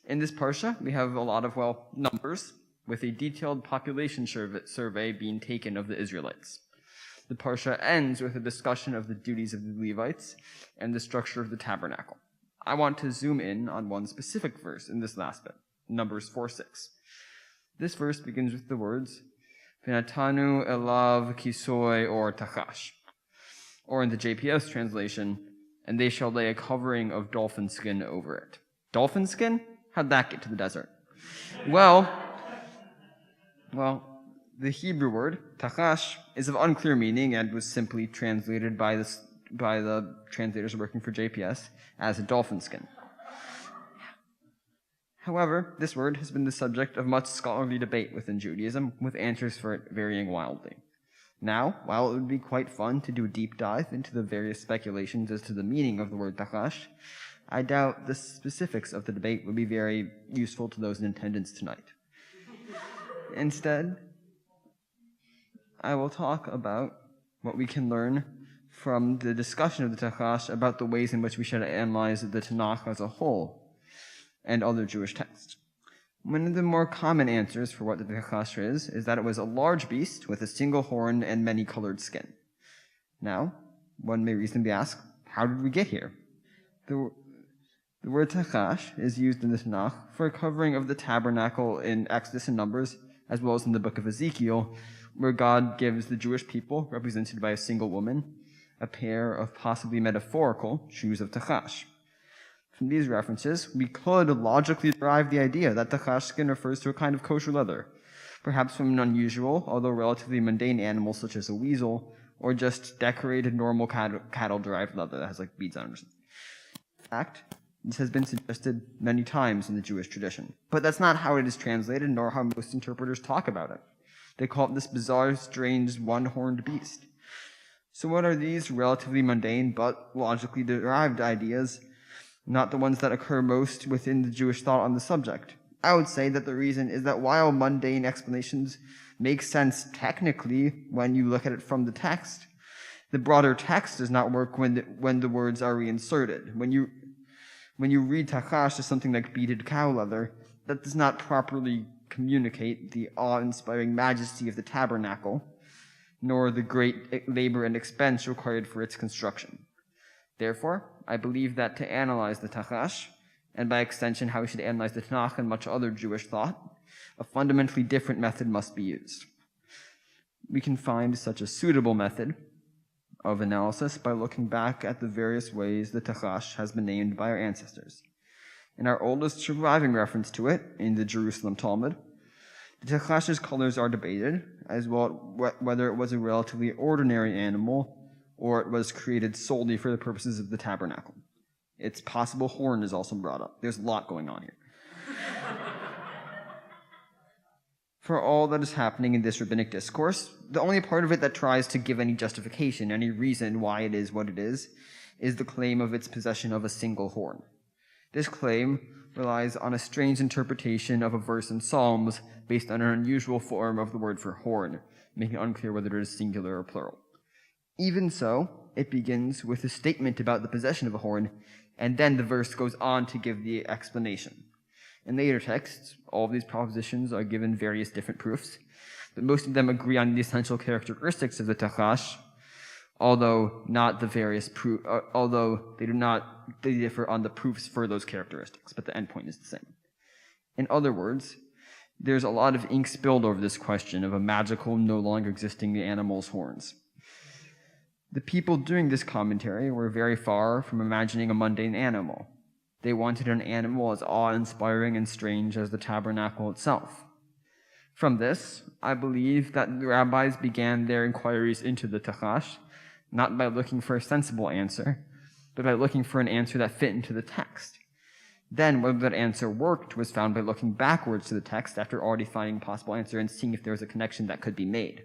In this parsha we have a lot of, numbers, with a detailed population survey being taken of the Israelites. The parsha ends with a discussion of the duties of the Levites and the structure of the tabernacle. I want to zoom in on one specific verse in this last bit, Numbers 4:6. This verse begins with the words, V'natanu elav kisoi or tachash, or in the JPS translation, and they shall lay a covering of dolphin skin over it. Dolphin skin? How'd that get to the desert? Well, the Hebrew word, tachash, is of unclear meaning and was simply translated by the translators working for JPS as a dolphin skin. However, this word has been the subject of much scholarly debate within Judaism, with answers for it varying wildly. Now, while it would be quite fun to do a deep dive into the various speculations as to the meaning of the word tachash, I doubt the specifics of the debate would be very useful to those in attendance tonight. Instead, I will talk about what we can learn from the discussion of the Tachash about the ways in which we should analyze the Tanakh as a whole and other Jewish texts. One of the more common answers for what the Tachash is that it was a large beast with a single horn and many colored skin. Now, one may reasonably ask, how did we get here? The word Tachash is used in the Tanakh for a covering of the tabernacle in Exodus and Numbers, as well as in the book of Ezekiel, where God gives the Jewish people, represented by a single woman, a pair of possibly metaphorical shoes of tachash. From these references, we could logically derive the idea that tachash skin refers to a kind of kosher leather, perhaps from an unusual, although relatively mundane animal such as a weasel, or just decorated normal cattle-derived leather that has beads on it or something. In fact, this has been suggested many times in the Jewish tradition, but that's not how it is translated, nor how most interpreters talk about it. They call it this bizarre, strange, one-horned beast. So what are these relatively mundane but logically derived ideas, not the ones that occur most within the Jewish thought on the subject? I would say that the reason is that while mundane explanations make sense technically when you look at it from the text, the broader text does not work when the words are reinserted. When you read tachash as something like beaded cow leather, that does not properly communicate the awe-inspiring majesty of the tabernacle, nor the great labor and expense required for its construction. Therefore, I believe that to analyze the tachash, and by extension how we should analyze the Tanakh and much other Jewish thought, a fundamentally different method must be used. We can find such a suitable method of analysis by looking back at the various ways the tachash has been named by our ancestors. In our oldest surviving reference to it, in the Jerusalem Talmud, the Tachash's colors are debated, as well whether it was a relatively ordinary animal or it was created solely for the purposes of the tabernacle. Its possible horn is also brought up. There's a lot going on here. For all that is happening in this rabbinic discourse, the only part of it that tries to give any justification, any reason why it is what it is the claim of its possession of a single horn. This claim relies on a strange interpretation of a verse in Psalms based on an unusual form of the word for horn, making it unclear whether it is singular or plural. Even so, it begins with a statement about the possession of a horn, and then the verse goes on to give the explanation. In later texts, all of these propositions are given various different proofs, but most of them agree on the essential characteristics of the tachash, although they differ on the proofs for those characteristics, but the endpoint is the same. In other words, there's a lot of ink spilled over this question of a magical, no longer existing animal's horns. The people doing this commentary were very far from imagining a mundane animal. They wanted an animal as awe-inspiring and strange as the tabernacle itself. From this, I believe that the rabbis began their inquiries into the Tachash, not by looking for a sensible answer, but by looking for an answer that fit into the text. Then, whether that answer worked was found by looking backwards to the text after already finding a possible answer and seeing if there was a connection that could be made.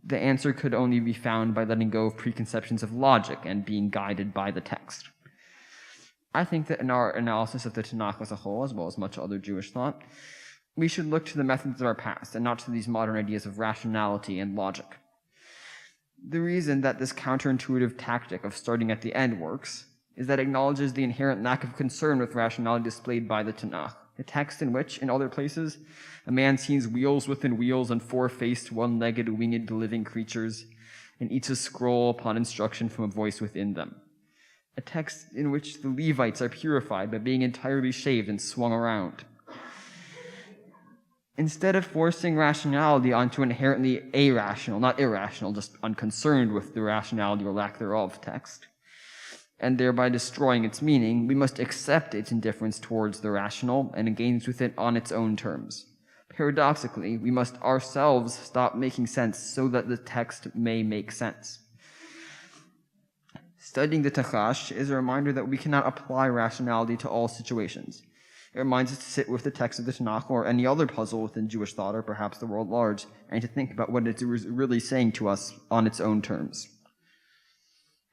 The answer could only be found by letting go of preconceptions of logic and being guided by the text. I think that in our analysis of the Tanakh as a whole, as well as much other Jewish thought, we should look to the methods of our past and not to these modern ideas of rationality and logic. The reason that this counterintuitive tactic of starting at the end works is that it acknowledges the inherent lack of concern with rationality displayed by the Tanakh, a text in which, in other places, a man sees wheels within wheels and four-faced, one-legged, winged living creatures, and eats a scroll upon instruction from a voice within them. A text in which the Levites are purified by being entirely shaved and swung around. Instead of forcing rationality onto inherently irrational, not irrational, just unconcerned with the rationality or lack thereof text, and thereby destroying its meaning, we must accept its indifference towards the rational and engage with it on its own terms. Paradoxically, we must ourselves stop making sense so that the text may make sense. Studying the Tachash is a reminder that we cannot apply rationality to all situations. It reminds us to sit with the text of the Tanakh or any other puzzle within Jewish thought or perhaps the world at large, and to think about what it's really saying to us on its own terms.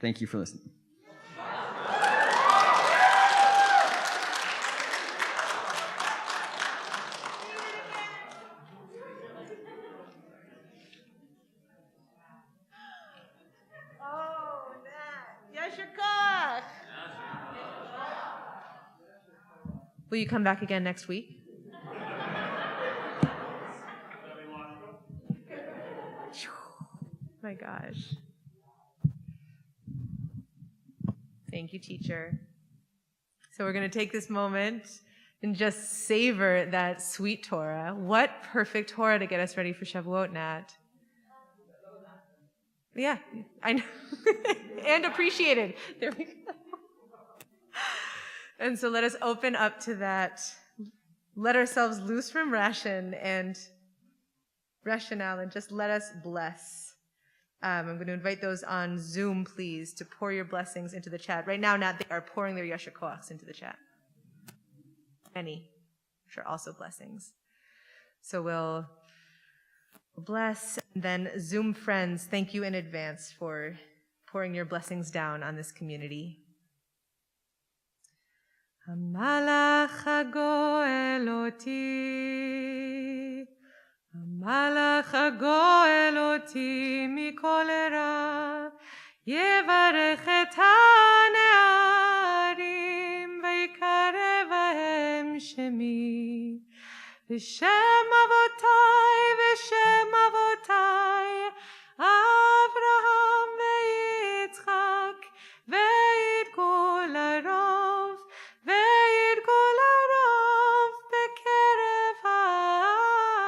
Thank you for listening. Will you come back again next week? My gosh. Thank you, teacher. So we're going to take this moment and just savor that sweet Torah. What perfect Torah to get us ready for Shavuot, Nat. Yeah, I know. And appreciated. There we go. And so let us open up to that. Let ourselves loose from rationale and just let us bless. I'm going to invite those on Zoom, please, to pour your blessings into the chat. Right now, Nat, they are pouring their Yasher Koachs into the chat. Many, which are also blessings. So we'll bless. And then Zoom friends, thank you in advance for pouring your blessings down on this community. Amalach hagoel oti, Amalach hagoel oti mikol ra, yevarech et hane'arim v'yikarev bahem shemi, v'shem avotai, Avraham ve'Yitzchak ve'yidkol harov, ve'yidkol harov bekerev haaretz.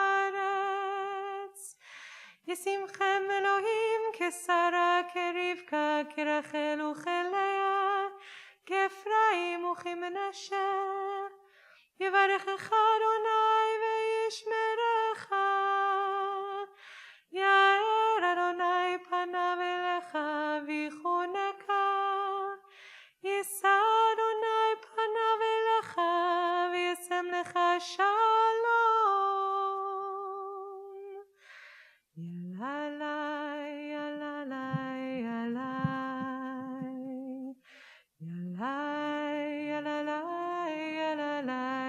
Yisimchem Elohim kesara kerivka kerachel uchelea kefraim uchimenashe. Yevarechecha Adonai ve'yishmerecha. Yair Adonai panav elecha v'yichuneka. Yisa Adonai panav elecha v'yasem lecha shalom. Yalalai, yalalai, yalalai. Yalalai, yalalai,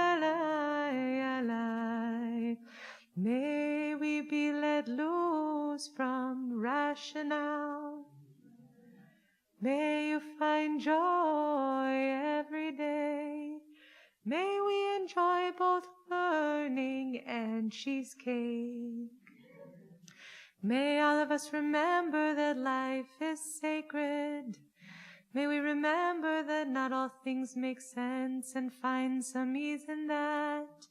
yalalai, yalalai. May we be let loose from rationale. May you find joy every day. May we enjoy both learning and cheesecake. May all of us remember that life is sacred. May we remember that not all things make sense and find some ease in that.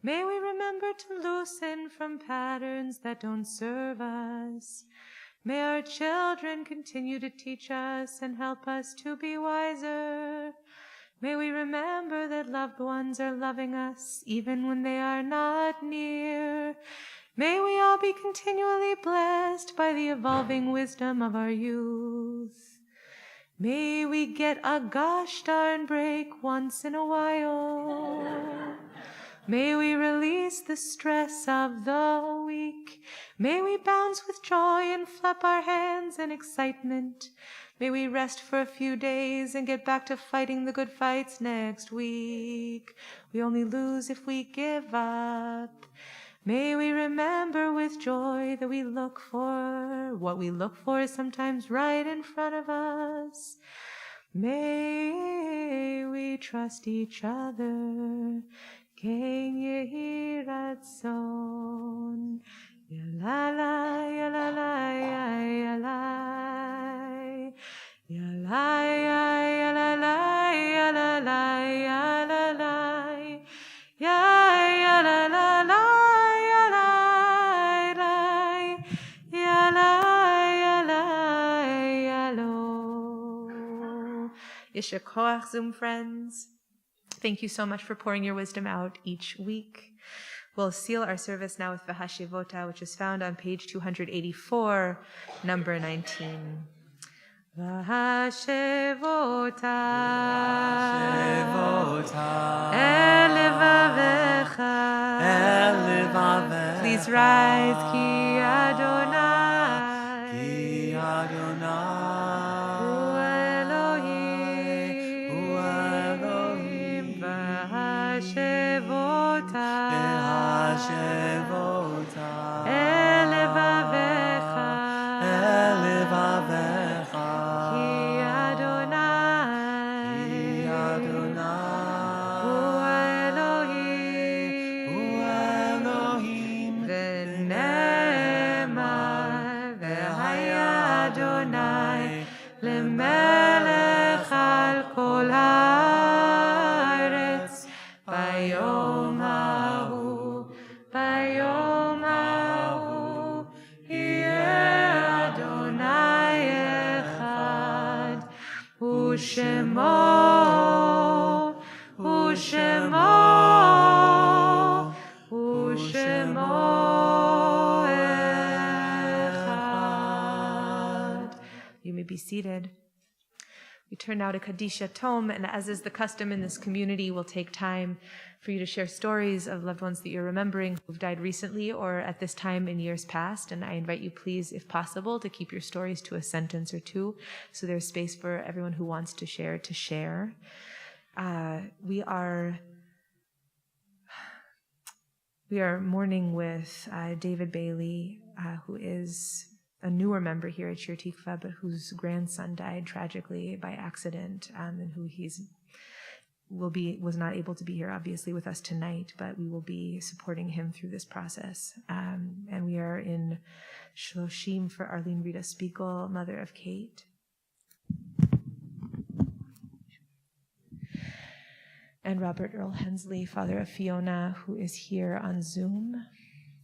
May we remember to loosen from patterns that don't serve us. May our children continue to teach us and help us to be wiser. May we remember that loved ones are loving us even when they are not near. May we all be continually blessed by the evolving wisdom of our youth. May we get a gosh darn break once in a while. May we release the stress of the week. May we bounce with joy and flap our hands in excitement. May we rest for a few days and get back to fighting the good fights next week. We only lose if we give up. May we remember with joy that what we look for is sometimes right in front of us. May we trust each other. Ken yehi ratzon, yalalai, yalalai, yalalai, yalalai, yalalai, yalalai, yalalai, yalalai, yalalai, yalalai, yalo. Yesher koach, Zoom friends. Thank you so much for pouring your wisdom out each week. We'll seal our service now with V'hashivota, which is found on page 284, number 19. V'hashivota el levavecha. Please rise, Ki Adonai. Ki Adonai. You may be seated. We turn now to Kadisha Tom, and as is the custom in this community, we'll take time for you to share stories of loved ones that you're remembering who've died recently or at this time in years past. And I invite you, please, if possible, to keep your stories to a sentence or two, so there's space for everyone who wants to share to share. We are mourning with David Bailey, who is a newer member here at Shir Tikva, but whose grandson died tragically by accident, and who was not able to be here, obviously, with us tonight, but we will be supporting him through this process. And we are in Shloshim for Arlene Rita Spiegel, mother of Kate. And Robert Earl Hensley, father of Fiona, who is here on Zoom.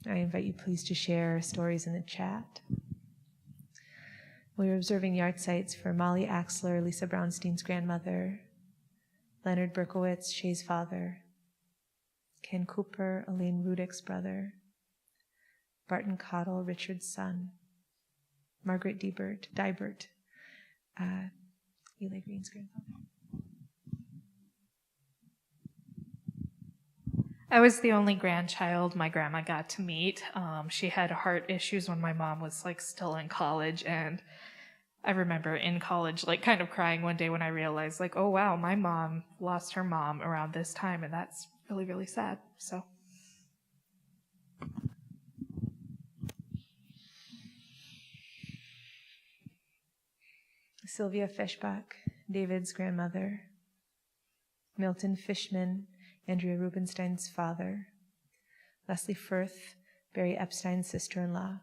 I invite you, please, to share stories in the chat. We're observing yard sites for Molly Axler, Lisa Brownstein's grandmother, Leonard Berkowitz, Shay's father, Ken Cooper, Elaine Rudick's brother, Barton Cottle, Richard's son, Margaret Dibert, Eli Green's grandfather. I was the only grandchild my grandma got to meet. She had heart issues when my mom was still in college, and I remember in college kind of crying one day when I realized oh wow, my mom lost her mom around this time, and that's really, really sad. So Sylvia Fishbach, David's grandmother, Milton Fishman, Andrea Rubenstein's father, Leslie Firth, Barry Epstein's sister-in-law,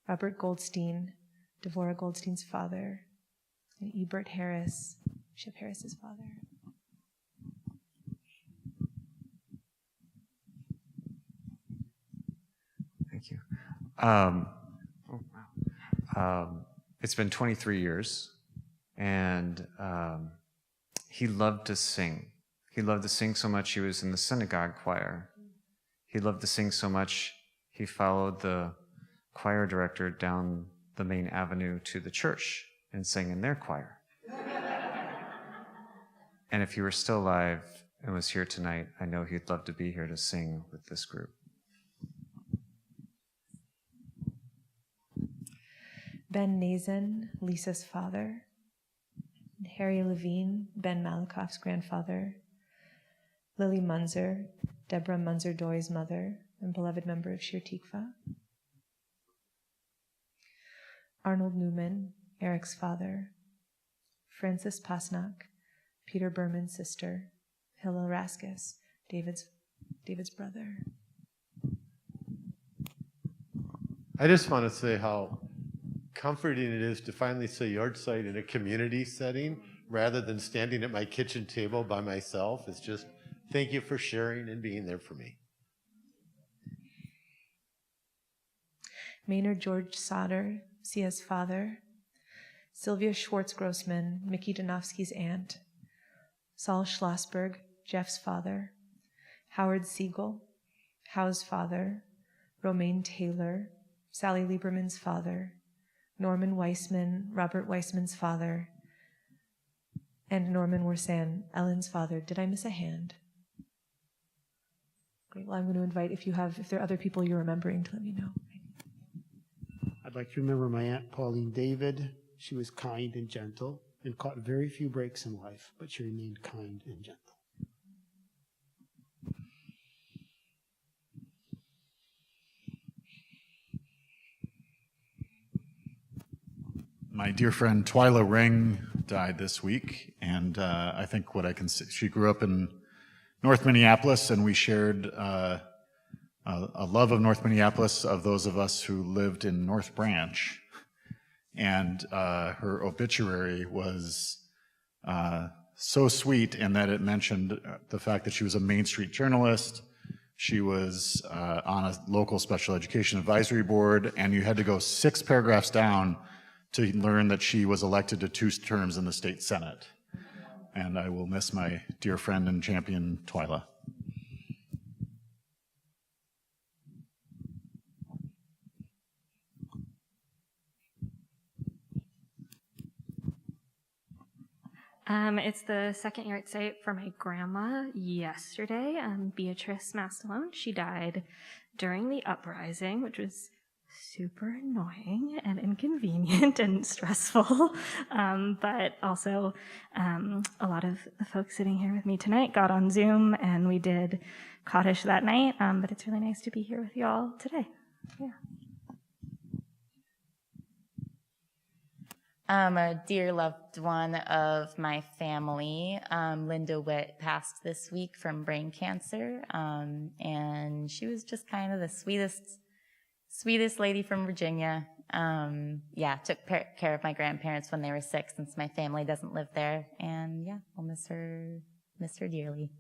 Robert Goldstein, Devorah Goldstein's father, and Ebert Harris, Bishop Harris's father. Thank you. It's been 23 years, and he loved to sing. He loved to sing so much he was in the synagogue choir. He loved to sing so much he followed the choir director down the main avenue to the church and sang in their choir. And if he were still alive and was here tonight, I know he'd love to be here to sing with this group. Ben Nazan, Lisa's father. Harry Levine, Ben Malakoff's grandfather. Lily Munzer, Deborah Munzer-Doy's mother and beloved member of Shir Tikva. Arnold Newman, Eric's father. Francis Pasnak, Peter Berman's sister. Hillel Raskus, David's brother. I just want to say how comforting it is to finally say yard site in a community setting rather than standing at my kitchen table by myself. It's just, thank you for sharing and being there for me. Maynard George Sauter, Sia's father. Sylvia Schwartz-Grossman, Mickey Donofsky's aunt. Saul Schlossberg, Jeff's father. Howard Siegel, Howe's father. Romaine Taylor, Sally Lieberman's father. Norman Weissman, Robert Weissman's father. And Norman Warsan, Ellen's father. Did I miss a hand? Great. Well, I'm going to invite, if there are other people you're remembering, to let me know. I'd like to remember my Aunt Pauline David. She was kind and gentle and caught very few breaks in life, but she remained kind and gentle. My dear friend Twyla Ring died this week, and I think what I can say, she grew up in North Minneapolis, and we shared a love of North Minneapolis of those of us who lived in North Branch. And her obituary was so sweet in that it mentioned the fact that she was a Main Street journalist. She was on a local special education advisory board, and you had to go 6 paragraphs down to learn that she was elected to 2 terms in the state Senate. And I will miss my dear friend and champion, Twyla. It's the second yard site for my grandma yesterday, Beatrice Mastalone. She died during the uprising, which was super annoying and inconvenient and stressful. But also a lot of the folks sitting here with me tonight got on Zoom and we did Kaddish that night. But it's really nice to be here with y'all today. Yeah. A dear loved one of my family, Linda Witt, passed this week from brain cancer, and she was just kind of the sweetest lady from Virginia. Took care of my grandparents when they were sick, since my family doesn't live there, and yeah, I'll miss her dearly.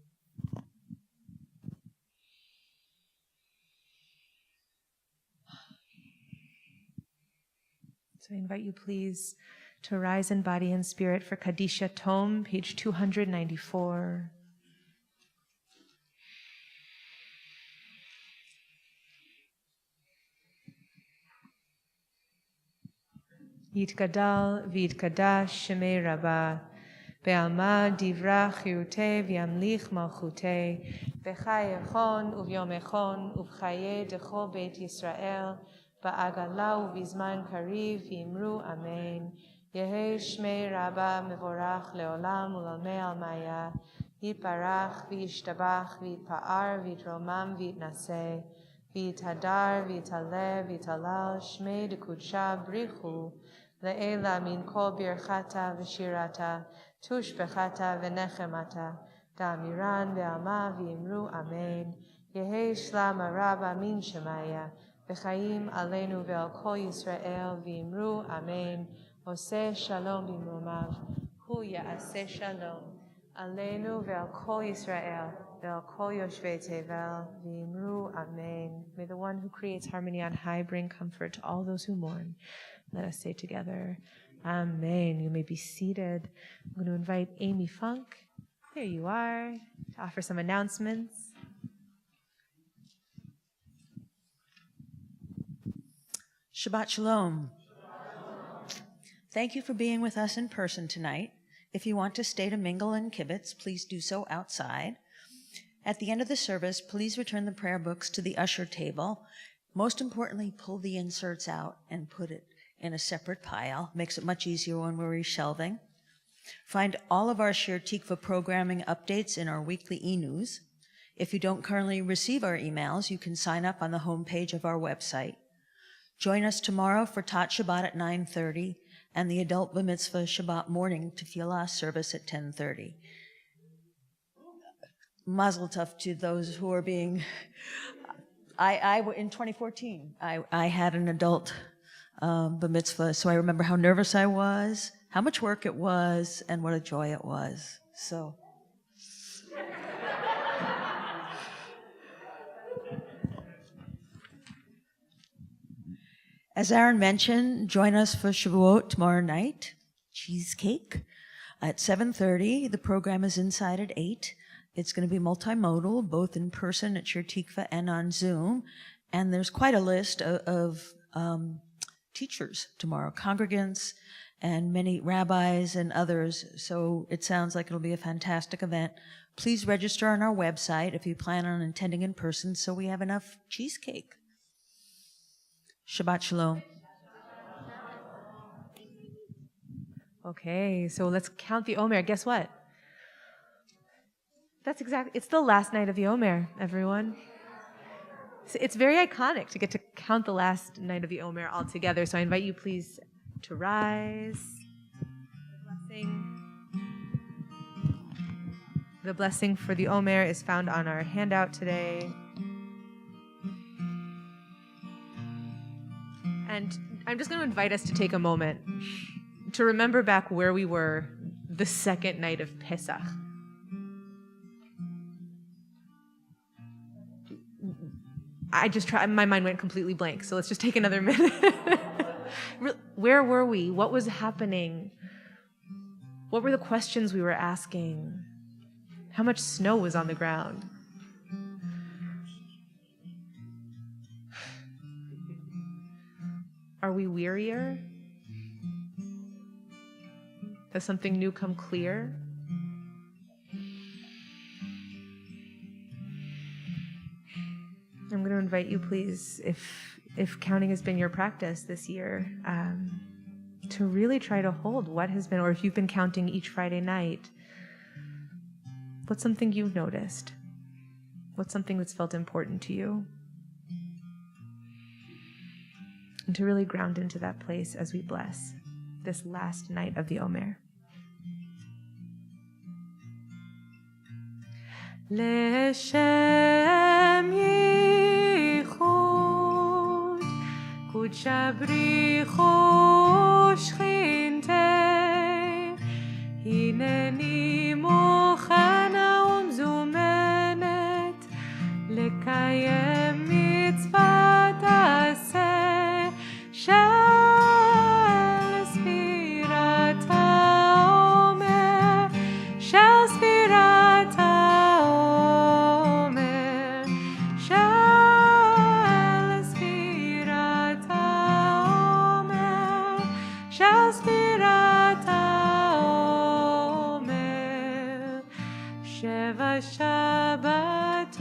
So I invite you, please, to rise in body and spirit for Kadisha Tome, page 294. Yitgadal v'yitkadash shemei Rabbah, be'alma divra chiruteh v'yamlich malchuteh, b'chai echon uvyom echon uv'chaye dechol beit Yisrael, ba'agala u'bizman kariv v'imru amen. Yehi shmei Rabbah mevorach leolam u'lamei almaya, yitbarach v'yishtabach v'yitpa'ar v'yitromam v'yitnaseh, v'yitadar v'yitaleh v'yitalal shmei dekudsha brichu, le'ela min kol birchata v'shirata, tushbechata v'nechemata, da'amiran ve'alma v'imru amen. Yehi shlam Rabbah min shemaya, v'chaim aleinu ve'al kol Yisrael v'imru amen. Oseh shalom b'imromav, hu ya'aseh shalom aleinu ve'al kol Yisrael Vel kol yoshvei tevel v'imru amen. May the one who creates harmony on high bring comfort to all those who mourn. Let us say together, Amen. You may be seated. I'm going to invite Amy Funk. There you are, to offer some announcements. Shabbat Shalom. Thank you for being with us in person tonight. If you want to stay to mingle and kibitz, please do so outside. At the end of the service, please return the prayer books to the usher table. Most importantly, pull the inserts out and put it in a separate pile. Makes it much easier when we're reshelving. Find all of our Shir Tikva programming updates in our weekly e-news. If you don't currently receive our emails, you can sign up on the homepage of our website. Join us tomorrow for Tat Shabbat at 9:30 and the Adult Bar Mitzvah Shabbat morning Tefillah service at 10:30. Mazel tov to those who are being... in 2014, I had an adult Bar Mitzvah, so I remember how nervous I was, how much work it was, and what a joy it was. So... As Aaron mentioned, join us for Shavuot tomorrow night, cheesecake, at 7:30. The program is inside at 8. It's going to be multimodal, both in person at Shir Tikva and on Zoom. And there's quite a list of teachers tomorrow, congregants and many rabbis and others. So it sounds like it'll be a fantastic event. Please register on our website if you plan on attending in person so we have enough cheesecake. Shabbat Shalom. Okay, so let's count the Omer. Guess what? It's the last night of the Omer, everyone. It's very iconic to get to count the last night of the Omer all together. So I invite you please to rise. The blessing for the Omer is found on our handout today. And I'm just going to invite us to take a moment to remember back where we were the second night of Pesach. My mind went completely blank, so let's just take another minute. Where were we? What was happening? What were the questions we were asking? How much snow was on the ground? Are we wearier? Has something new come clear? I'm going to invite you, please, if counting has been your practice this year, to really try to hold what has been, or if you've been counting each Friday night, what's something you've noticed? What's something that's felt important to you? And to really ground into that place as we bless this last night of the Omer. Leshem yichud kudsha bricho shchinte hineni mochana umzumenet lekayem mitzvat aseh shel sfirat haomer shel sfirat haomer shel sfirat haomer shel sfirat haomer sheva shabbatot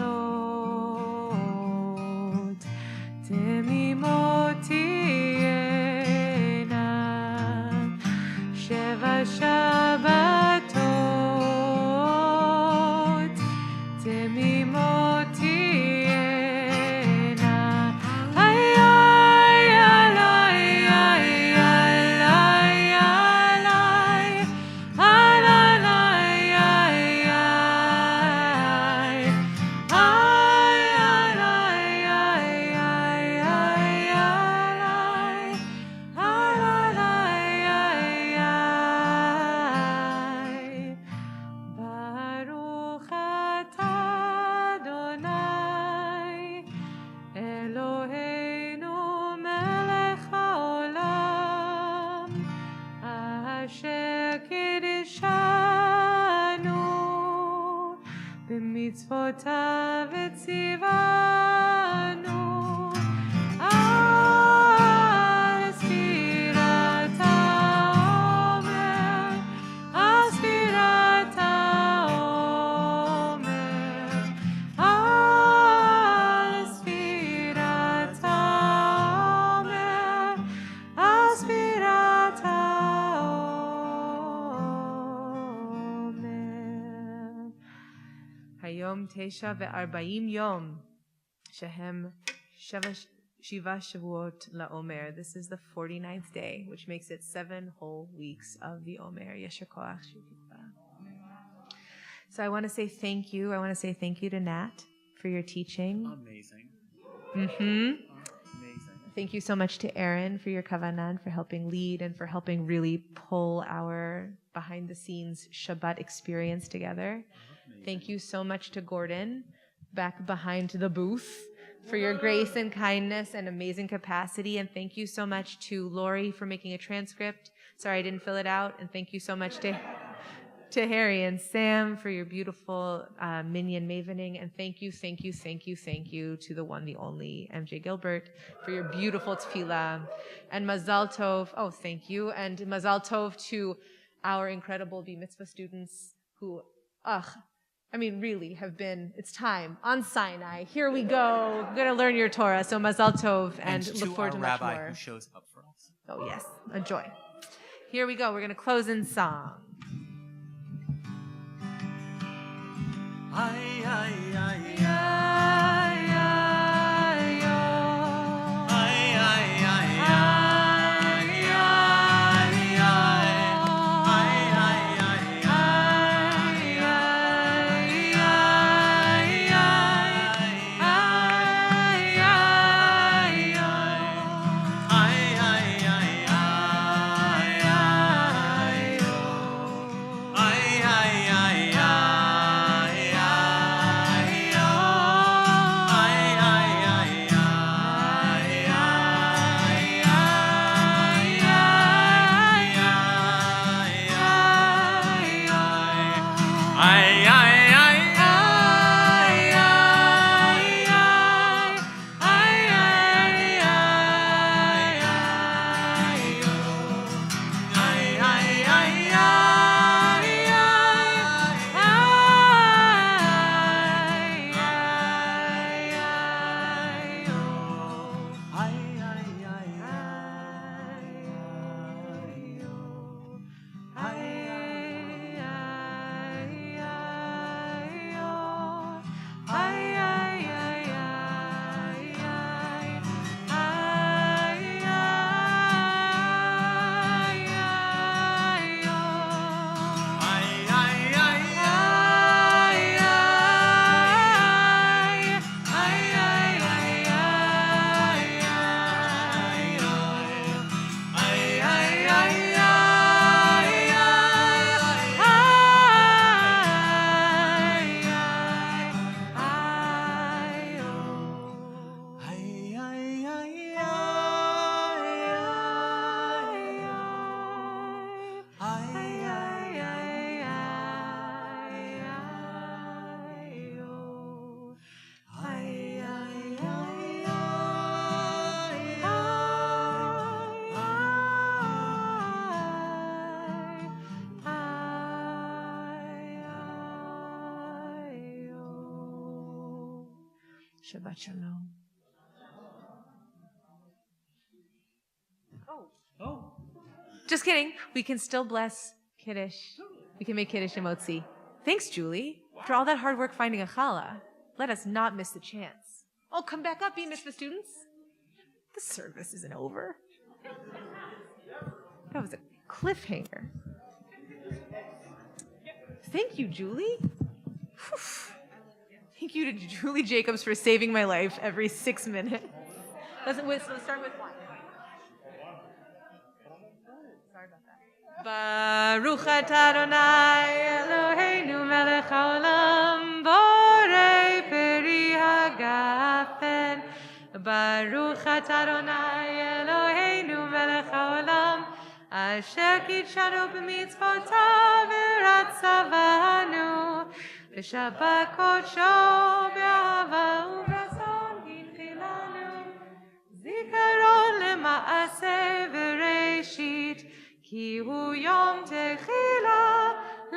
Yom Tesha ve'arba'im Yom, Shehem Shiva Shavuot LaOmer. This is the 49th day, which makes it 7 whole weeks of the Omer. Yesher Koach. So I want to say thank you. I want to say thank you to Nat for your teaching. Amazing. Mm-hmm. Amazing. Thank you so much to Aaron for your kavanah, for helping lead and for helping really pull our behind-the-scenes Shabbat experience together. Thank you so much to Gordon, back behind the booth, for your grace and kindness and amazing capacity. And thank you so much to Lori for making a transcript. Sorry I didn't fill it out. And thank you so much to Harry and Sam for your beautiful minion mavening. And thank you to the one, the only MJ Gilbert for your beautiful tefillah. And Mazal Tov, thank you. And Mazal Tov to our incredible B Mitzvah students who, really have been, it's time, on Sinai. Here we go. We're going to learn your Torah. So Mazal Tov and look forward to much more. And to our rabbi who shows up for us. Oh, yes. Enjoy. Here we go. We're going to close in song. Ay, ay, ay, Shabbat Shalom. Just kidding. We can still bless Kiddush. We can make Kiddush and Motzi. Thanks, Julie. After all that hard work finding a challah, let us not miss the chance. Oh, come back up, mitzvah students. The service isn't over. That was a cliffhanger. Thank you, Julie. Whew. Thank you to Julie Jacobs for saving my life every 6 minutes. Let's start with one. Sorry about that. Baruch atah Adonai Eloheinu melech haolam borei peri hagafen. Baruch atah Adonai Eloheinu melech haolam asher kitshanu b'mitzvotav v'ratzavanu v'shabbat kodsho b'ahava u'b'ratzon hinchilanu zikaron lema'aseh v'reishit ki hu yom techila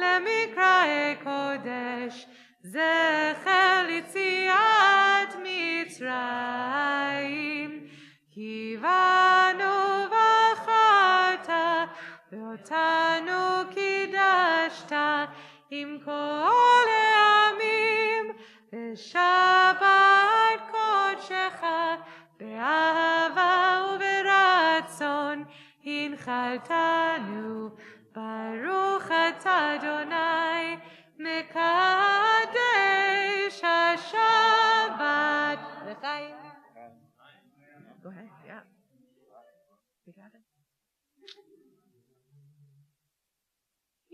lemikra'e kodesh zecher litziat Mitzrayim kivanu v'acharta ve'otanu kidashta עם כל העמים בשבת קודשך, באהבה וברצון, הנחלתנו, ברוך אתה אדוני, מקדש השבת. לחיים. Go ahead, yeah. You got it.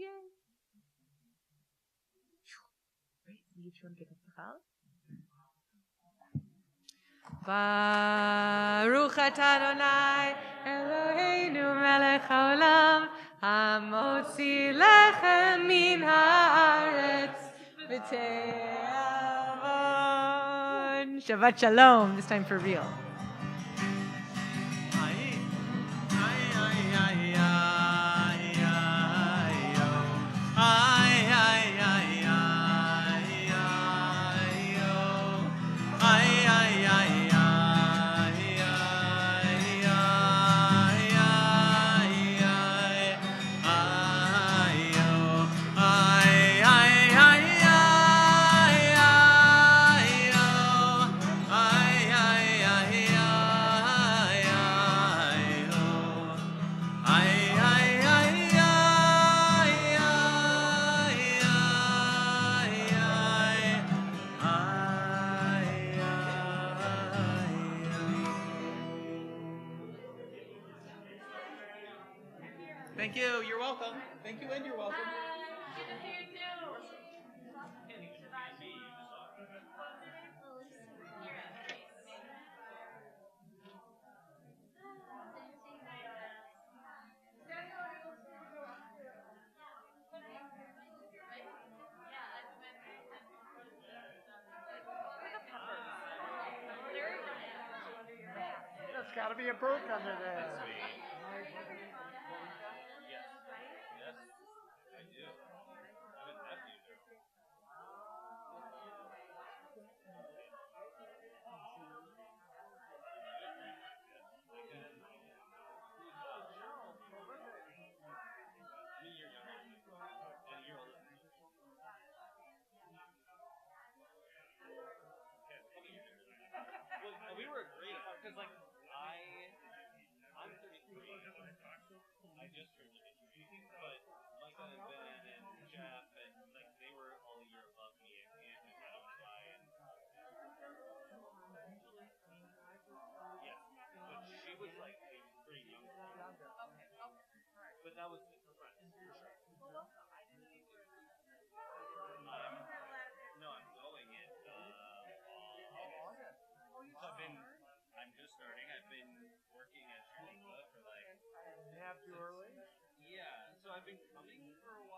Yay. Great. You each want to pick up the file? Baruch atah Adonai Eloheinu melech haolam hamotzi lechem min haaretz v'te'avon. Shabbat shalom. This time for real. Thank you. You're welcome. Thank you, and you're welcome. There's got to be a brook under there. We were great because, like, I'm 33. I just turned 33, but Micah and Ben and Jeff and like they were all a year above me, and I don't know why. Yeah, but she was like pretty young. But that was her friend, for sure. I'm going in August. So I'm just starting. I've been working at Shaniqua for like. Half too early? Yeah, so I've been coming for a while.